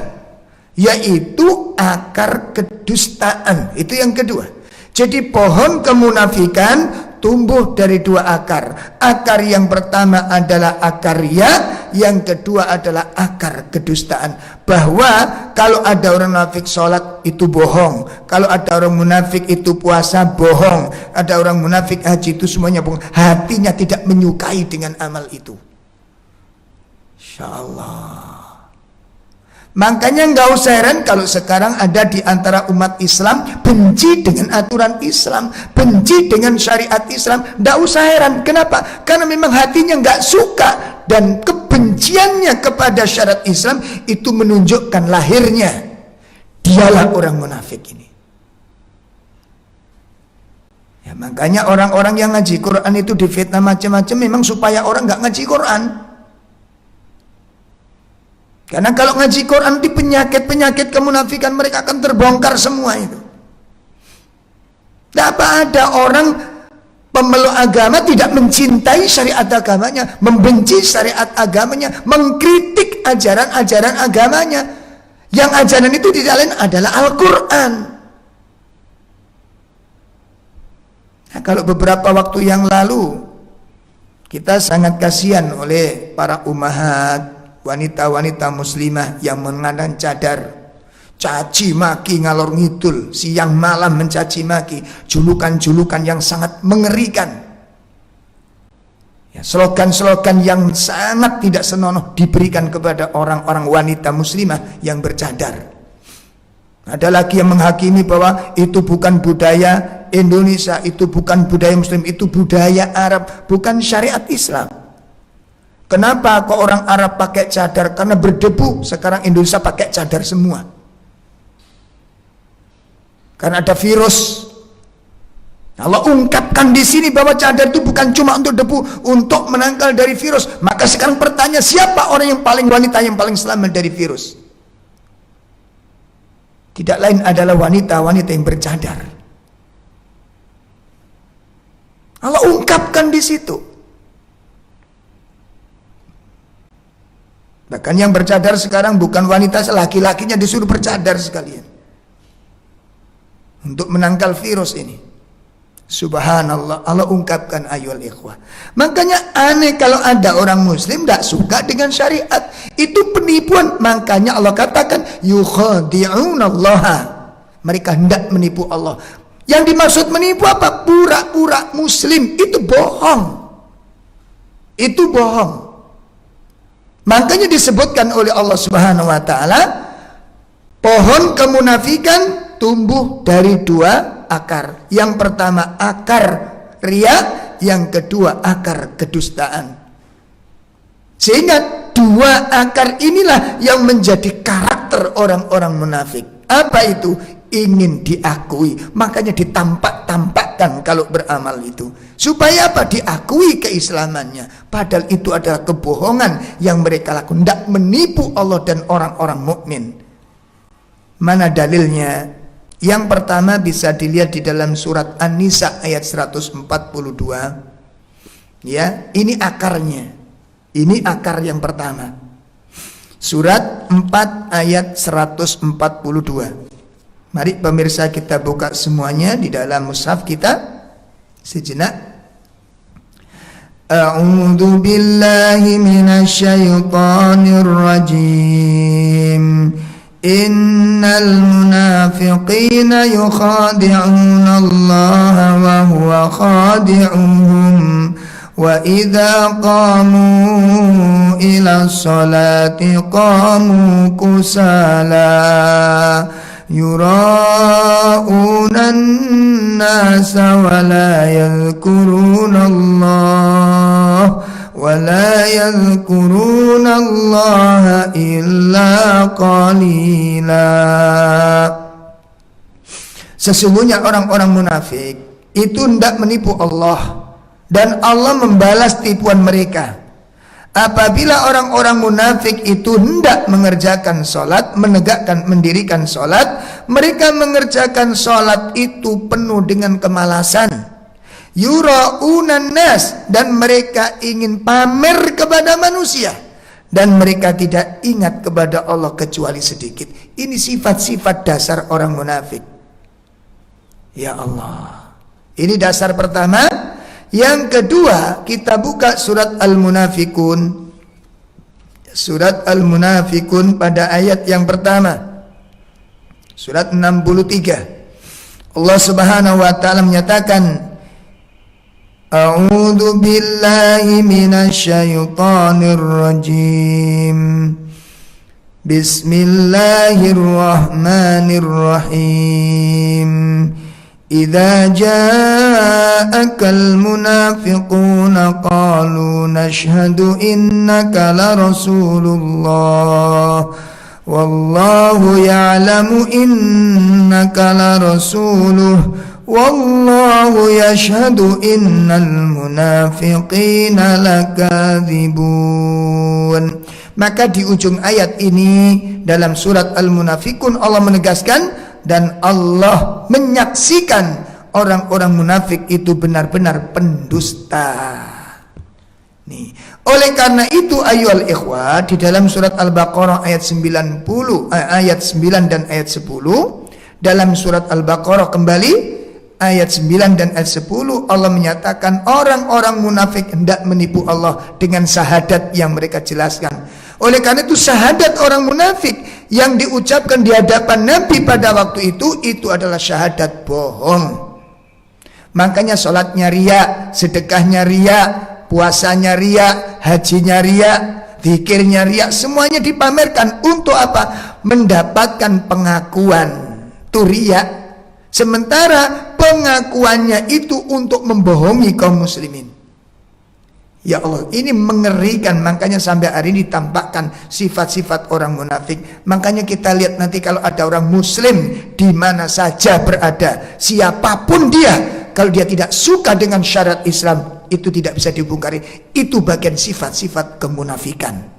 yaitu akar kedustaan. Itu yang kedua. Jadi pohon kemunafikan tumbuh dari dua akar. Akar yang pertama adalah akar riya, yang kedua adalah akar kedustaan. Bahwa kalau ada orang munafik sholat itu bohong, kalau ada orang munafik itu puasa bohong, ada orang munafik haji itu semuanya bohong. Hatinya tidak menyukai dengan amal itu. Insyaallah. Makanya nggak usah heran kalau sekarang ada di antara umat Islam benci dengan aturan Islam, benci dengan syariat Islam. Nggak usah heran. Kenapa? Karena memang hatinya nggak suka, dan kebenciannya kepada syariat Islam itu menunjukkan lahirnya dialah orang munafik ini. Ya, makanya orang-orang yang ngaji Quran itu difitnah macam-macam memang supaya orang nggak ngaji Quran. Karena kalau ngaji Quran di penyakit-penyakit kemunafikan mereka akan terbongkar semua itu. Tidak ada orang pemeluk agama tidak mencintai syariat agamanya, membenci syariat agamanya, mengkritik ajaran-ajaran agamanya. Yang ajaran itu tidak lain adalah Al-Quran. Nah, kalau beberapa waktu yang lalu kita sangat kasihan oleh para ummahat, wanita-wanita muslimah yang mengenakan cadar, caci maki ngalor ngidul, siang malam mencaci maki, julukan-julukan yang sangat mengerikan, ya, slogan-slogan yang sangat tidak senonoh diberikan kepada orang-orang wanita muslimah yang bercadar. Ada lagi yang menghakimi bahwa itu bukan budaya Indonesia, itu bukan budaya muslim, itu budaya Arab, bukan syariat Islam. Kenapa kok orang Arab pakai cadar? Karena berdebu. Sekarang Indonesia pakai cadar semua. Karena ada virus. Allah ungkapkan di sini bahwa cadar itu bukan cuma untuk debu, untuk menangkal dari virus. Maka sekarang pertanyaan, siapa orang yang paling wanita yang paling selamat dari virus? Tidak lain adalah wanita-wanita yang bercadar. Allah ungkapkan di situ. Bahkan yang bercadar sekarang bukan wanita, laki-lakinya disuruh bercadar sekalian untuk menangkal virus ini. Subhanallah, Allah ungkapkan ayyuhal ikhwah. Makanya aneh kalau ada orang muslim tidak suka dengan syariat. Itu penipuan. Makanya Allah katakan yukhadi'unallaha. Mereka hendak menipu Allah. Yang dimaksud menipu apa? Pura-pura muslim. Itu bohong. Itu bohong. Makanya disebutkan oleh Allah Subhanahu wa taala, pohon kemunafikan tumbuh dari dua akar. Yang pertama akar riya, yang kedua akar kedustaan. Sehingga dua akar inilah yang menjadi karakter orang-orang munafik. Apa itu? Ingin diakui, makanya ditampak-tampakkan kalau beramal itu, supaya apa? Diakui keislamannya, padahal itu adalah kebohongan yang mereka lakukan, tidak menipu Allah dan orang-orang mukmin. Mana dalilnya? Yang pertama bisa dilihat di dalam surat An-Nisa ayat 142. Ya, ini akarnya. Ini akar yang pertama. Surat 4 ayat 142. Mari pemirsa kita buka semuanya di dalam mushaf kita sejenak. A'udzu billahi minasyaitonir rajim. Innal munafiqina yukhadi'una Allah wa huwa khadi'uhum wa idza qamu ila sholati qamu kusala yura'unan nasa wa la yadhkurunallaha illa qalila. Sesungguhnya orang-orang munafik itu hendak menipu Allah, dan Allah membalas tipuan mereka. Apabila orang-orang munafik itu hendak mengerjakan sholat, mendirikan sholat, mereka mengerjakan sholat itu penuh dengan kemalasan. Yura'unan nas, dan mereka ingin pamer kepada manusia, dan mereka tidak ingat kepada Allah kecuali sedikit. Ini sifat-sifat dasar orang munafik. Ya Allah, ini dasar pertama. Yang kedua, kita buka surat Al-Munafikun. Surat Al-Munafikun pada ayat yang pertama, surat 63. Allah Subhanahu wa taala menyatakan, A'udzu billahi minasyaitonir rajim. Bismillahirrahmanirrahim. Idza ja'akal munafiquna qalu nashhadu innaka la rasulullah wallahu ya'lamu innaka la rasuluh wallahu yashhadu innal munafiqina lakadzibun. Maka di ujung ayat ini dalam surat Al-Munafikun Allah menegaskan, dan Allah menyaksikan orang-orang munafik itu benar-benar pendusta. Nih, oleh karena itu ayyuhal ikhwah, di dalam surat Al-Baqarah ayat 9 dan ayat 10, dalam surat Al-Baqarah kembali ayat 9 dan ayat 10, Allah menyatakan orang-orang munafik hendak menipu Allah dengan syahadat yang mereka jelaskan. Oleh karena itu syahadat orang munafik yang diucapkan di hadapan Nabi pada waktu itu adalah syahadat bohong. Makanya sholatnya riya, sedekahnya riya, puasanya riya, hajinya riya, zikirnya riya, semuanya dipamerkan untuk apa? Mendapatkan pengakuan. Itu riya. Sementara pengakuannya itu untuk membohongi kaum muslimin. Ya Allah, ini mengerikan. Makanya sampai hari ini ditampakkan sifat-sifat orang munafik. Makanya kita lihat nanti kalau ada orang muslim di mana saja berada, siapapun dia, kalau dia tidak suka dengan syariat Islam, itu tidak bisa dibungkari. Itu bagian sifat-sifat kemunafikan.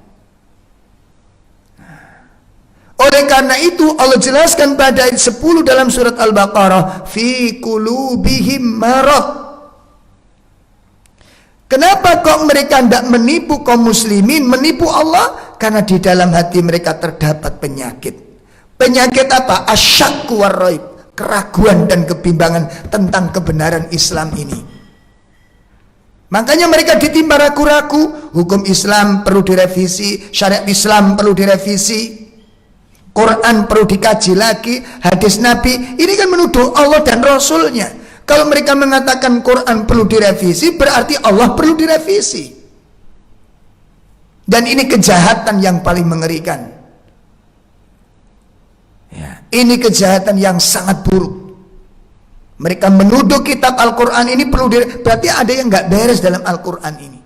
Oleh karena itu Allah jelaskan pada ayat 10 dalam surat Al-Baqarah, fi qulubihim marad. Kenapa kok mereka tidak menipu kaum muslimin, menipu Allah? Karena di dalam hati mereka terdapat penyakit. Penyakit apa? Asyakku warraib, keraguan dan kebimbangan tentang kebenaran Islam ini. Makanya mereka ditimpa ragu-ragu. Hukum Islam perlu direvisi, syariat Islam perlu direvisi, Quran perlu dikaji lagi, hadis Nabi. Ini kan menuduh Allah dan Rasulnya. Kalau mereka mengatakan Quran perlu direvisi, berarti Allah perlu direvisi. Dan ini kejahatan yang paling mengerikan. Ya, ini kejahatan yang sangat buruk. Mereka menuduh kitab Al-Quran ini perlu berarti ada yang nggak beres dalam Al-Quran ini.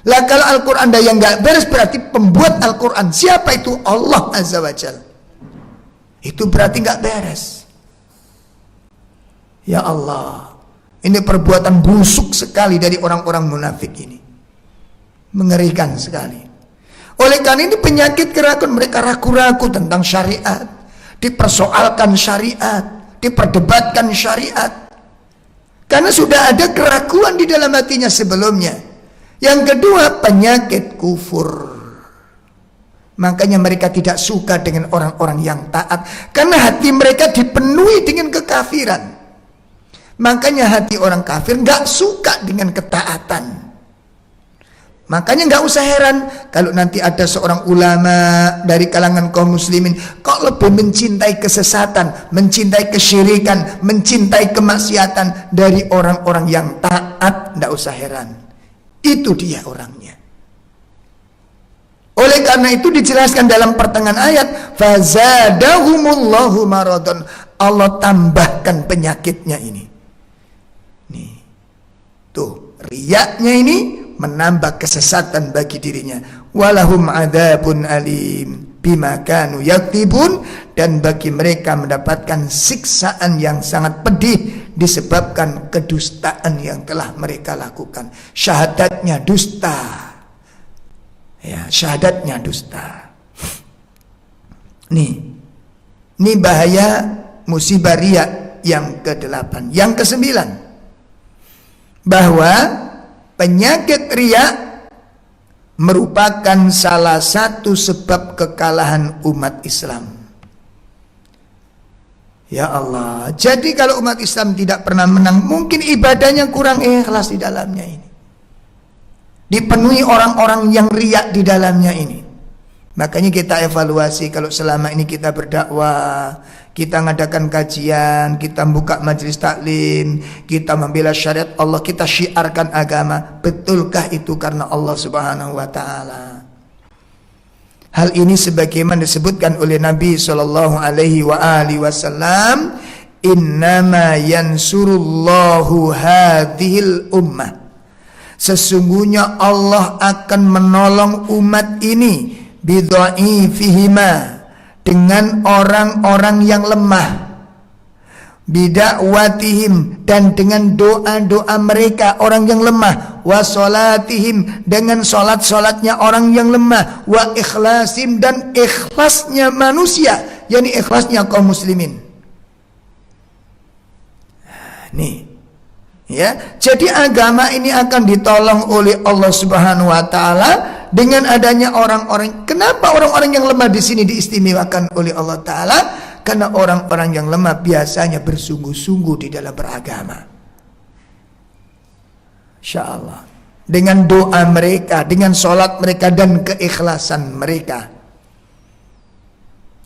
Lah kalau Al-Quran ada yang nggak beres, berarti pembuat Al-Quran siapa itu? Allah Azza wa Jalla. Itu berarti nggak beres. Ya Allah, ini perbuatan busuk sekali dari orang-orang munafik ini. Mengerikan sekali. Oleh karena ini penyakit keraguan, mereka ragu-ragu tentang syariat, dipersoalkan syariat, diperdebatkan syariat. Karena sudah ada keraguan di dalam hatinya sebelumnya. Yang kedua, penyakit kufur. Makanya mereka tidak suka dengan orang-orang yang taat, karena hati mereka dipenuhi dengan kekafiran. Makanya hati orang kafir nggak suka dengan ketaatan. Makanya nggak usah heran kalau nanti ada seorang ulama dari kalangan kaum muslimin kok lebih mencintai kesesatan, mencintai kesyirikan, mencintai kemaksiatan dari orang-orang yang taat. Nggak usah heran, itu dia orangnya. Oleh karena itu dijelaskan dalam pertengahan ayat, fazadahumullahu maradon. Allah tambahkan penyakitnya ini. Nih. Tuh, riyaknya ini menambah kesesatan bagi dirinya. Walahum adzabun alim bima kanu yaktibun, dan bagi mereka mendapatkan siksaan yang sangat pedih disebabkan kedustaan yang telah mereka lakukan. Syahadatnya dusta. Ya, syahadatnya dusta. Ini bahaya musibah riya yang ke-8. Yang ke-9, bahwa penyakit riya merupakan salah satu sebab kekalahan umat Islam. Ya Allah, jadi kalau umat Islam tidak pernah menang, mungkin ibadahnya kurang ikhlas di dalamnya ini, dipenuhi orang-orang yang riya di dalamnya ini. Makanya kita evaluasi, kalau selama ini kita berdakwah, kita ngadakan kajian, kita buka majelis taklim, kita membela syariat Allah, kita syiarkan agama, betulkah itu karena Allah Subhanahu wa taala? Hal ini sebagaimana disebutkan oleh Nabi sallallahu alaihi wasallam, innama yansurullahu hadhil ummah. Sesungguhnya Allah akan menolong umat ini bidha'ifihima, dengan orang-orang yang lemah, bidakwatihim, dan dengan doa-doa mereka orang yang lemah, wa sholatihim, dengan sholat-sholatnya orang yang lemah, wa ikhlasim, dan ikhlasnya manusia, yakni ikhlasnya kaum muslimin. Nih, ya, jadi agama ini akan ditolong oleh Allah Subhanahu wa taala dengan adanya orang-orang. Kenapa orang-orang yang lemah di sini diistimewakan oleh Allah taala? Karena orang-orang yang lemah biasanya bersungguh-sungguh di dalam beragama. Insyaallah, dengan doa mereka, dengan sholat mereka, dan keikhlasan mereka.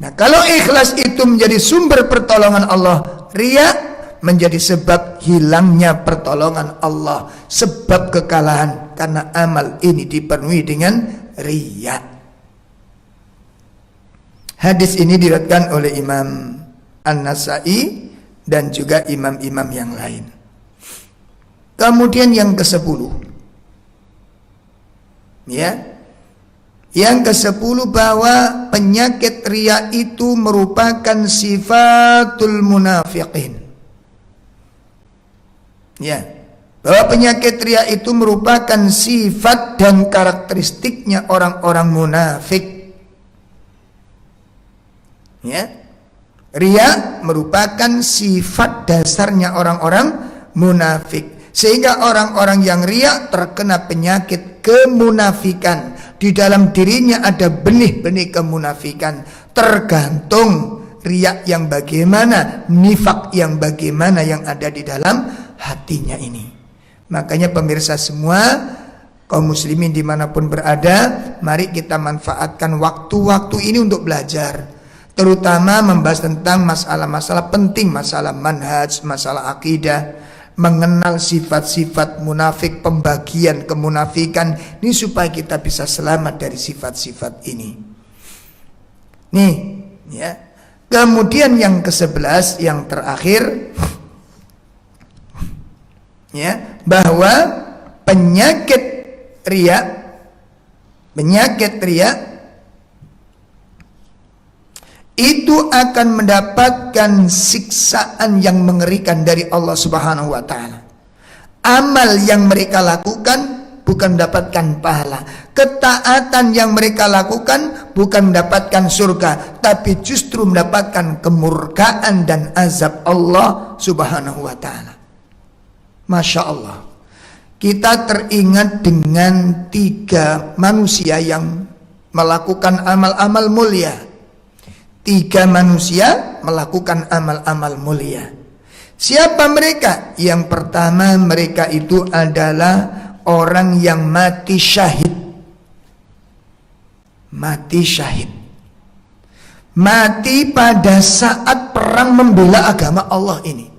Nah, kalau ikhlas itu menjadi sumber pertolongan Allah, riya menjadi sebab hilangnya pertolongan Allah, sebab kekalahan, karena amal ini dipenuhi dengan riya. Hadis ini diriwayatkan oleh Imam An-Nasa'i dan juga imam-imam yang lain. Kemudian yang ke-10, ya, yang ke-10, bahwa penyakit riya itu merupakan sifatul munafiqin. Ya, bahwa penyakit riya itu merupakan sifat dan karakteristiknya orang-orang munafik. Ya, riya merupakan sifat dasarnya orang-orang munafik, sehingga orang-orang yang riya terkena penyakit kemunafikan. Di dalam dirinya ada benih-benih kemunafikan, tergantung riya yang bagaimana, nifak yang bagaimana yang ada di dalam hatinya ini. Makanya pemirsa semua, kaum muslimin dimanapun berada, mari kita manfaatkan waktu-waktu ini untuk belajar, terutama membahas tentang masalah-masalah penting, masalah manhaj, masalah akidah, mengenal sifat-sifat munafik, pembagian kemunafikan ini, supaya kita bisa selamat dari sifat-sifat ini. Nih, ya. Kemudian yang ke-11, yang terakhir, ya, bahwa penyakit riya itu akan mendapatkan siksaan yang mengerikan dari Allah Subhanahu wa taala. Amal yang mereka lakukan bukan mendapatkan pahala, ketaatan yang mereka lakukan bukan mendapatkan surga, tapi justru mendapatkan kemurkaan dan azab Allah Subhanahu wa taala. Masya Allah, kita teringat dengan 3 manusia yang melakukan amal-amal mulia. 3 manusia melakukan amal-amal mulia. Siapa mereka? Yang pertama, mereka itu adalah orang yang mati syahid. Mati syahid. Mati pada saat perang membela agama Allah ini.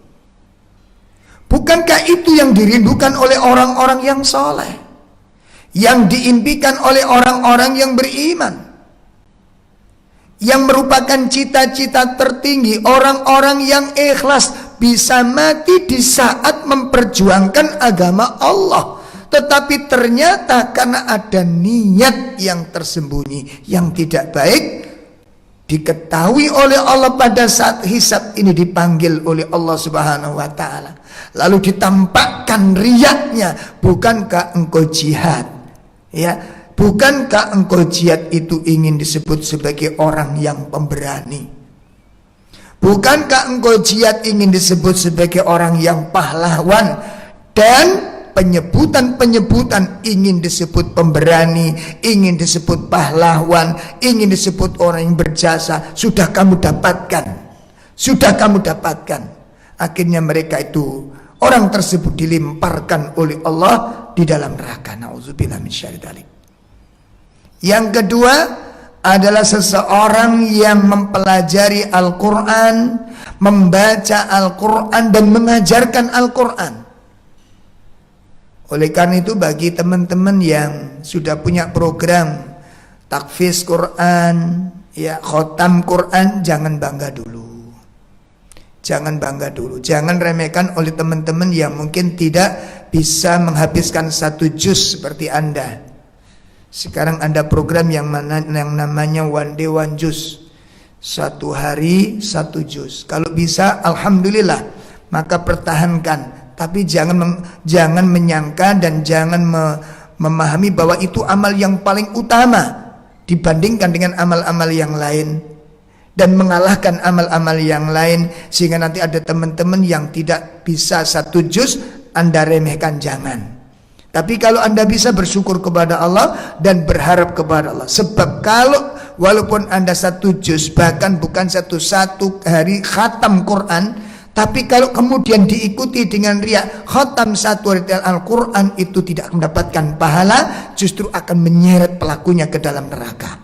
Bukankah itu yang dirindukan oleh orang-orang yang soleh, yang diimpikan oleh orang-orang yang beriman, yang merupakan cita-cita tertinggi orang-orang yang ikhlas, bisa mati di saat memperjuangkan agama Allah. Tetapi ternyata karena ada niat yang tersembunyi, yang tidak baik, diketahui oleh Allah pada saat hisab ini, dipanggil oleh Allah Subhanahu wa ta'ala, lalu ditampakkan riyaknya. Bukankah engkau jihad? Ya, bukankah engkau jihad itu ingin disebut sebagai orang yang pemberani? Bukankah engkau jihad ingin disebut sebagai orang yang pahlawan? Dan penyebutan ingin disebut pemberani, ingin disebut pahlawan, ingin disebut orang yang berjasa, sudah kamu dapatkan. Akhirnya mereka itu, orang tersebut dilemparkan oleh Allah di dalam neraka. Nauzubillah min syarri dzalik. Yang kedua adalah seseorang yang mempelajari Al-Quran, membaca Al-Quran dan mengajarkan Al-Quran. Oleh karena itu, bagi teman-teman yang sudah punya program tahfiz Quran, ya, khotam Quran, jangan bangga dulu. Jangan remehkan oleh teman-teman yang mungkin tidak bisa menghabiskan 1 juz seperti Anda. Sekarang ada program yang namanya one day one juz, 1 hari 1 juz. Kalau bisa alhamdulillah, maka pertahankan. Tapi jangan menyangka dan jangan memahami bahwa itu amal yang paling utama dibandingkan dengan amal-amal yang lain, dan mengalahkan amal-amal yang lain, sehingga nanti ada teman-teman yang tidak bisa 1 juz Anda remehkan. Jangan. Tapi kalau Anda bisa, bersyukur kepada Allah dan berharap kepada Allah. Sebab kalau walaupun Anda 1 juz, bahkan bukan satu hari khatam Quran, tapi kalau kemudian diikuti dengan riya, khatam 1 hari Al-Quran itu tidak mendapatkan pahala, justru akan menyeret pelakunya ke dalam neraka.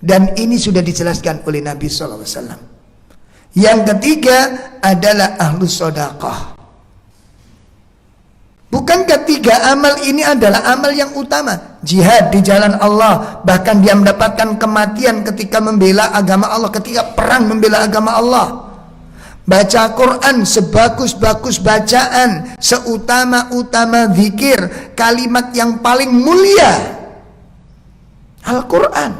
Dan ini sudah dijelaskan oleh Nabi SAW. Yang ketiga adalah ahlus shadaqah. Bukankah 3 amal ini adalah amal yang utama? Jihad di jalan Allah, bahkan dia mendapatkan kematian ketika membela agama Allah, ketika perang membela agama Allah. Baca Quran sebagus-bagus bacaan, seutama-utama zikir, kalimat yang paling mulia Al-Quran.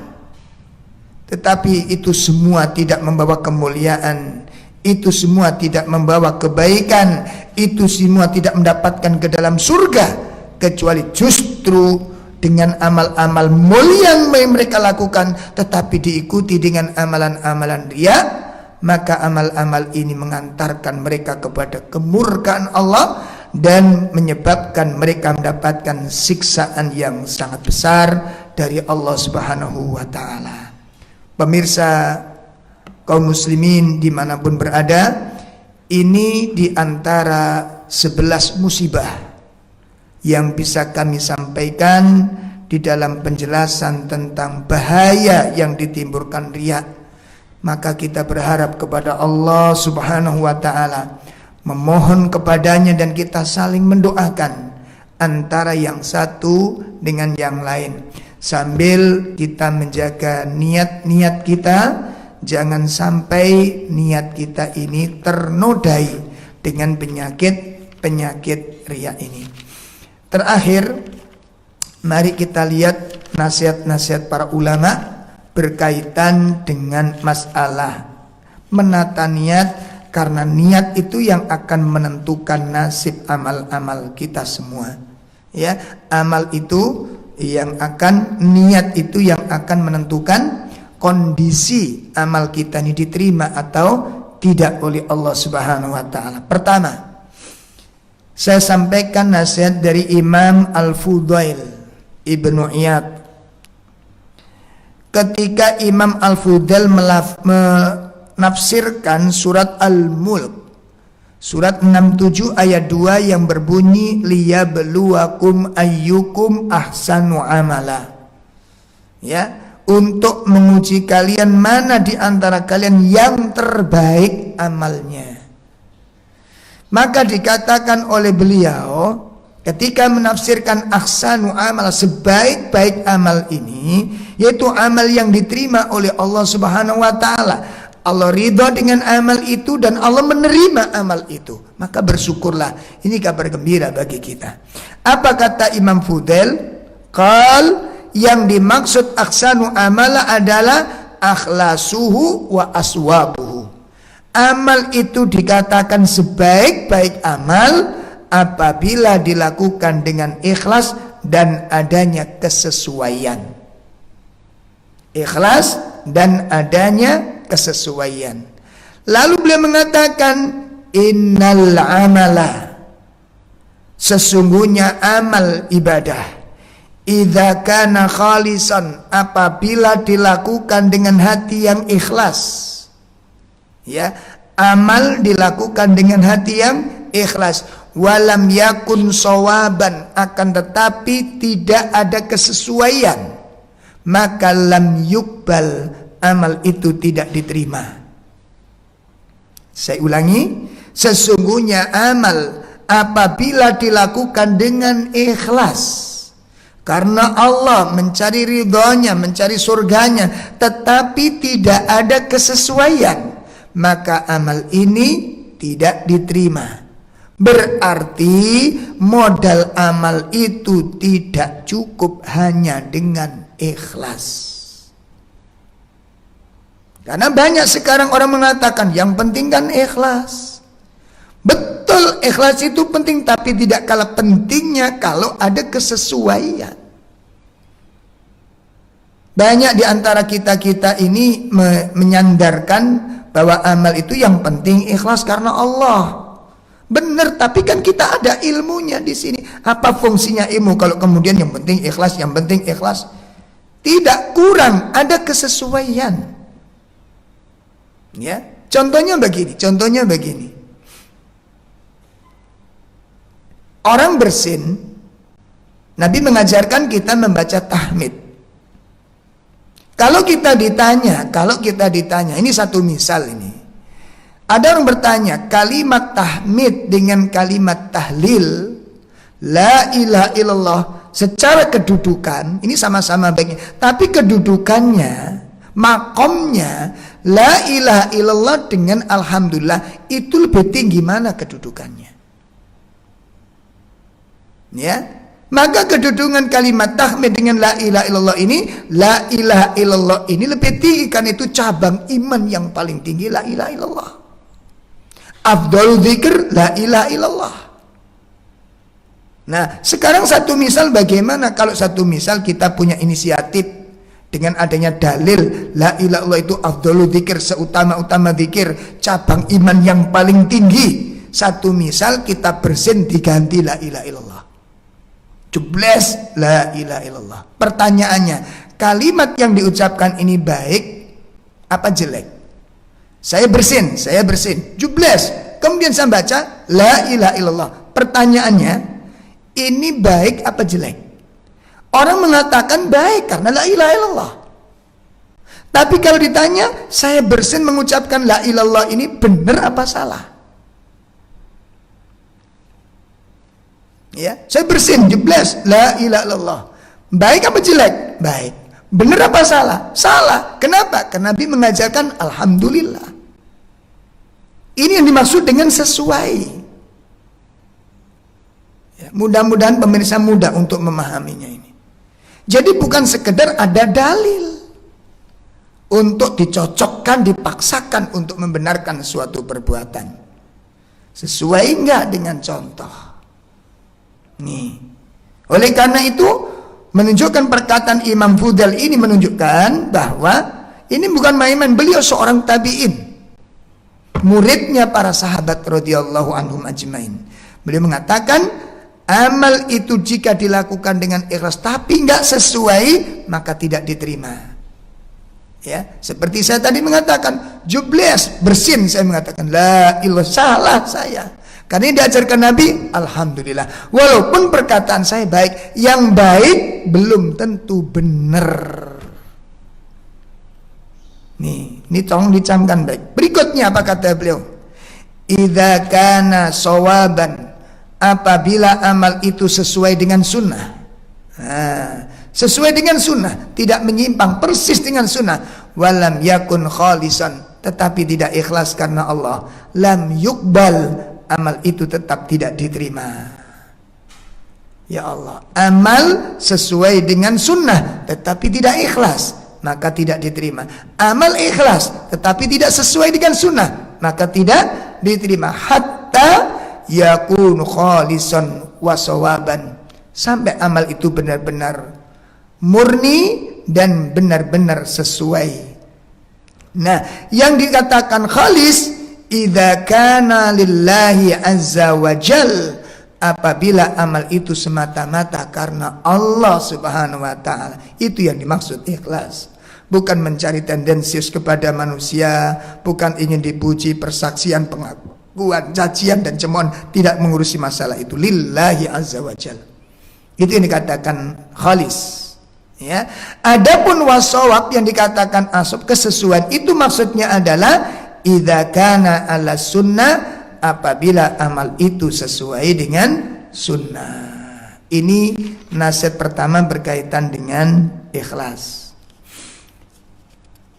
Tetapi itu semua tidak membawa kemuliaan, itu semua tidak membawa kebaikan, itu semua tidak mendapatkan ke dalam surga, kecuali justru dengan amal-amal mulia yang mereka lakukan, tetapi diikuti dengan amalan-amalan riya, maka amal-amal ini mengantarkan mereka kepada kemurkaan Allah dan menyebabkan mereka mendapatkan siksaan yang sangat besar dari Allah Subhanahu wa ta'ala. Pemirsa kaum muslimin dimanapun berada, ini diantara 11 musibah yang bisa kami sampaikan di dalam penjelasan tentang bahaya yang ditimbulkan riya. Maka kita berharap kepada Allah Subhanahu wa ta'ala, memohon kepadanya, dan kita saling mendoakan antara yang satu dengan yang lain, sambil kita menjaga niat-niat kita. Jangan sampai niat kita ini ternodai dengan penyakit riya ini. Terakhir, mari kita lihat nasihat-nasihat para ulama berkaitan dengan masalah menata niat, karena niat itu yang akan menentukan nasib amal-amal kita semua. Ya, niat itu yang akan menentukan kondisi amal kita ini diterima atau tidak oleh Allah Subhanahu wa ta'ala. Pertama, saya sampaikan nasihat dari Imam Al-Fudail Ibnu Iyad. Ketika Imam Al-Fudail menafsirkan surat Al-Mulk, surat 67 ayat 2 yang berbunyi liyabluwakum ayyukum ahsanu amala, ya, untuk menguji kalian mana di antara kalian yang terbaik amalnya. Maka dikatakan oleh beliau, ketika menafsirkan ahsanu amal, sebaik-baik amal ini, yaitu amal yang diterima oleh Allah Subhanahu wa taala. Allah ridha dengan amal itu dan Allah menerima amal itu. Maka bersyukurlah. Ini kabar gembira bagi kita. Apa kata Imam Fudail? Yang dimaksud ahsanu amala adalah akhlasuhu wa aswabuhu. Amal itu dikatakan sebaik-baik amal apabila dilakukan dengan ikhlas dan adanya kesesuaian. Ikhlas dan adanya kesesuaian. Lalu beliau mengatakan, innal amala, sesungguhnya amal ibadah, idza kana khalisan, apabila dilakukan dengan hati yang ikhlas. Ya, amal dilakukan dengan hati yang ikhlas. Walam yakun sawaban, akan tetapi tidak ada kesesuaian, maka lam yukbal, amal itu tidak diterima. Saya ulangi, sesungguhnya amal apabila dilakukan dengan ikhlas karena Allah, mencari ridhonya, mencari surganya, tetapi tidak ada kesesuaian, maka amal ini tidak diterima. Berarti modal amal itu tidak cukup hanya dengan ikhlas. Karena banyak sekarang orang mengatakan yang penting kan ikhlas. Betul, ikhlas itu penting, tapi tidak kalah pentingnya kalau ada kesesuaian. Banyak di antara kita ini menyandarkan bahwa amal itu yang penting ikhlas karena Allah. Benar, tapi kan kita ada ilmunya di sini. Apa fungsinya ilmu kalau kemudian yang penting ikhlas, yang penting ikhlas? Tidak, kurang, ada kesesuaian. Ya, contohnya begini. Orang bersin, Nabi mengajarkan kita membaca tahmid. Kalau kita ditanya, ini satu misal ini. Ada orang bertanya, kalimat tahmid dengan kalimat tahlil, la ilaha illallah, secara kedudukan ini sama-sama baiknya, tapi kedudukannya, makomnya, la ilaha illallah dengan alhamdulillah itu lebih tinggi. Mana kedudukannya? Ya, maka kedudukan kalimat tahmid dengan la ilaha illallah ini lebih tinggi, karena itu cabang iman yang paling tinggi, la ilaha illallah. Afdhalu dzikr la ilaha illallah. Nah, sekarang satu misal, bagaimana kalau satu misal kita punya inisiatif dengan adanya dalil la ilaha illallah itu afdhalu dzikr, seutama-utama dzikir, cabang iman yang paling tinggi. Satu misal kita bersin diganti la ilaha illallah, jebles la ilaha illallah. Pertanyaannya, kalimat yang diucapkan ini baik apa jelek? Saya bersin, jubles, kemudian saya baca la ilaha illallah. Pertanyaannya, ini baik apa jelek? Orang mengatakan baik karena la ilaha illallah. Tapi kalau ditanya, saya bersin mengucapkan la ilaha illallah ini benar apa salah? Ya, saya bersin, jubles, la ilaha illallah. Baik apa jelek? Baik. Benar apa salah? Salah. Kenapa? Karena Nabi mengajarkan alhamdulillah. Ini yang dimaksud dengan sesuai. Ya, mudah-mudahan pemirsa mudah untuk memahaminya ini. Jadi bukan sekedar ada dalil untuk dicocokkan, dipaksakan untuk membenarkan suatu perbuatan. Sesuai enggak dengan contoh? Nih. Oleh karena itu, menunjukkan perkataan Imam Fudail ini menunjukkan bahwa ini bukan main-main. Beliau seorang tabi'in, muridnya para sahabat radhiyallahu anhum ajmain. Beliau mengatakan, amal itu jika dilakukan dengan ikhlas tapi enggak sesuai, maka tidak diterima. Ya, seperti saya tadi mengatakan, jubles, bersin, saya mengatakan la ilah, salah saya. Karena ini diajarkan Nabi, alhamdulillah. Walaupun perkataan saya baik, yang baik belum tentu benar. Nih, ini tolong dicamkan baik. Berikutnya apa kata beliau? Idza kana sawaban, apabila amal itu sesuai dengan sunnah. Sesuai dengan sunnah, tidak menyimpang, persis dengan sunnah. Walam yakun khalisan, tetapi tidak ikhlas karena Allah, lam yuqbal, amal itu tetap tidak diterima. Ya Allah, amal sesuai dengan sunnah tetapi tidak ikhlas, maka tidak diterima. Amal ikhlas tetapi tidak sesuai dengan sunnah, maka tidak diterima. Hatta yakun khalisan wa sawaban, sampai amal itu benar-benar murni dan benar-benar sesuai. Nah, yang dikatakan khalis, idza kana lillahi azza wa jal, apabila amal itu semata-mata karena Allah subhanahu wa ta'ala. Itu yang dimaksud ikhlas. Bukan mencari tendensius kepada manusia, bukan ingin dipuji, persaksian, pengakuan, cacian dan cemoohan, tidak mengurusi masalah itu. Lillahi azza wa jal, itu yang dikatakan khalis. Ya. Adapun wasawab yang dikatakan asab, kesesuaian, itu maksudnya adalah idza kana ala sunnah, apabila amal itu sesuai dengan sunnah. Ini nasihat pertama berkaitan dengan ikhlas.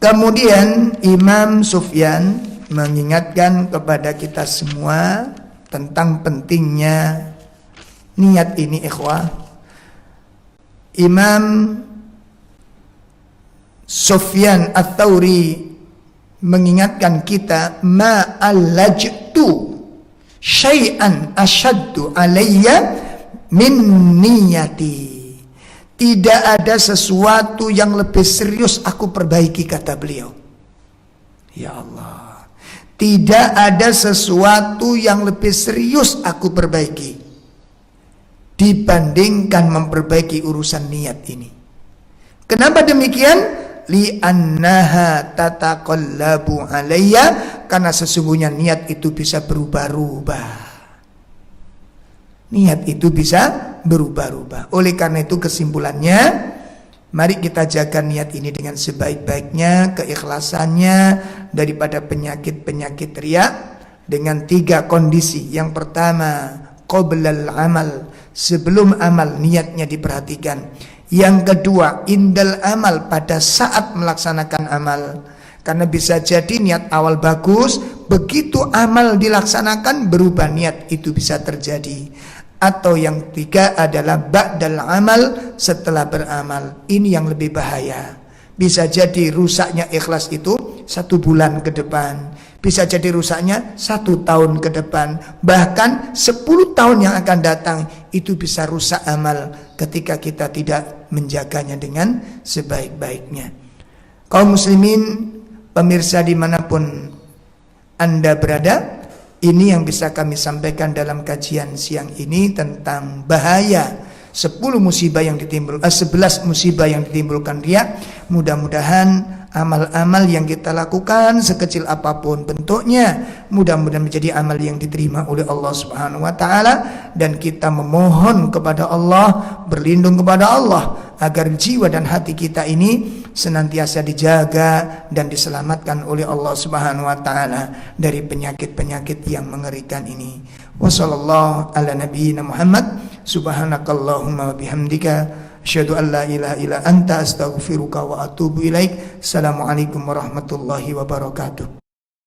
Kemudian Imam Sufyan mengingatkan kepada kita semua tentang pentingnya niat ini, ikhwah. Imam Sufyan Ats-Tsauri mengingatkan kita, ma'allajtu syai'an asyaddu alayya min niyati. Tidak ada sesuatu yang lebih serius aku perbaiki, kata beliau. Ya Allah, tidak ada sesuatu yang lebih serius aku perbaiki dibandingkan memperbaiki urusan niat ini. Kenapa demikian? Li'annaha tataqallabu alayya, karena sesungguhnya niat itu bisa berubah-ubah. Niat itu bisa berubah-ubah. Oleh karena itu kesimpulannya, mari kita jaga niat ini dengan sebaik-baiknya, keikhlasannya, daripada penyakit-penyakit riya, dengan 3 kondisi. Yang pertama, qoblal amal, sebelum amal niatnya diperhatikan. Yang kedua, indal amal, pada saat melaksanakan amal. Karena bisa jadi niat awal bagus, begitu amal dilaksanakan berubah niat, itu bisa terjadi. Atau yang ketiga adalah ba'dal amal, setelah beramal. Ini yang lebih bahaya. Bisa jadi rusaknya ikhlas itu 1 bulan ke depan, bisa jadi rusaknya 1 tahun ke depan, bahkan 10 tahun yang akan datang. Itu bisa rusak amal ketika kita tidak menjaganya dengan sebaik-baiknya. Kaum muslimin, pemirsa dimanapun Anda berada, ini yang bisa kami sampaikan dalam kajian siang ini tentang bahaya 11 musibah yang ditimbulkan riya. Mudah-mudahan amal-amal yang kita lakukan, sekecil apapun bentuknya, mudah-mudahan menjadi amal yang diterima oleh Allah Subhanahu wa taala, dan kita memohon kepada Allah, berlindung kepada Allah agar jiwa dan hati kita ini senantiasa dijaga dan diselamatkan oleh Allah Subhanahu wa taala dari penyakit-penyakit yang mengerikan ini. Wassallallahu ala nabiyyina Muhammad, subhanakallahumma wa bihamdika, asyhadu an la ilaha illa anta, astaghfiruka wa atubu ilaik. Assalamualaikum warahmatullahi wabarakatuh.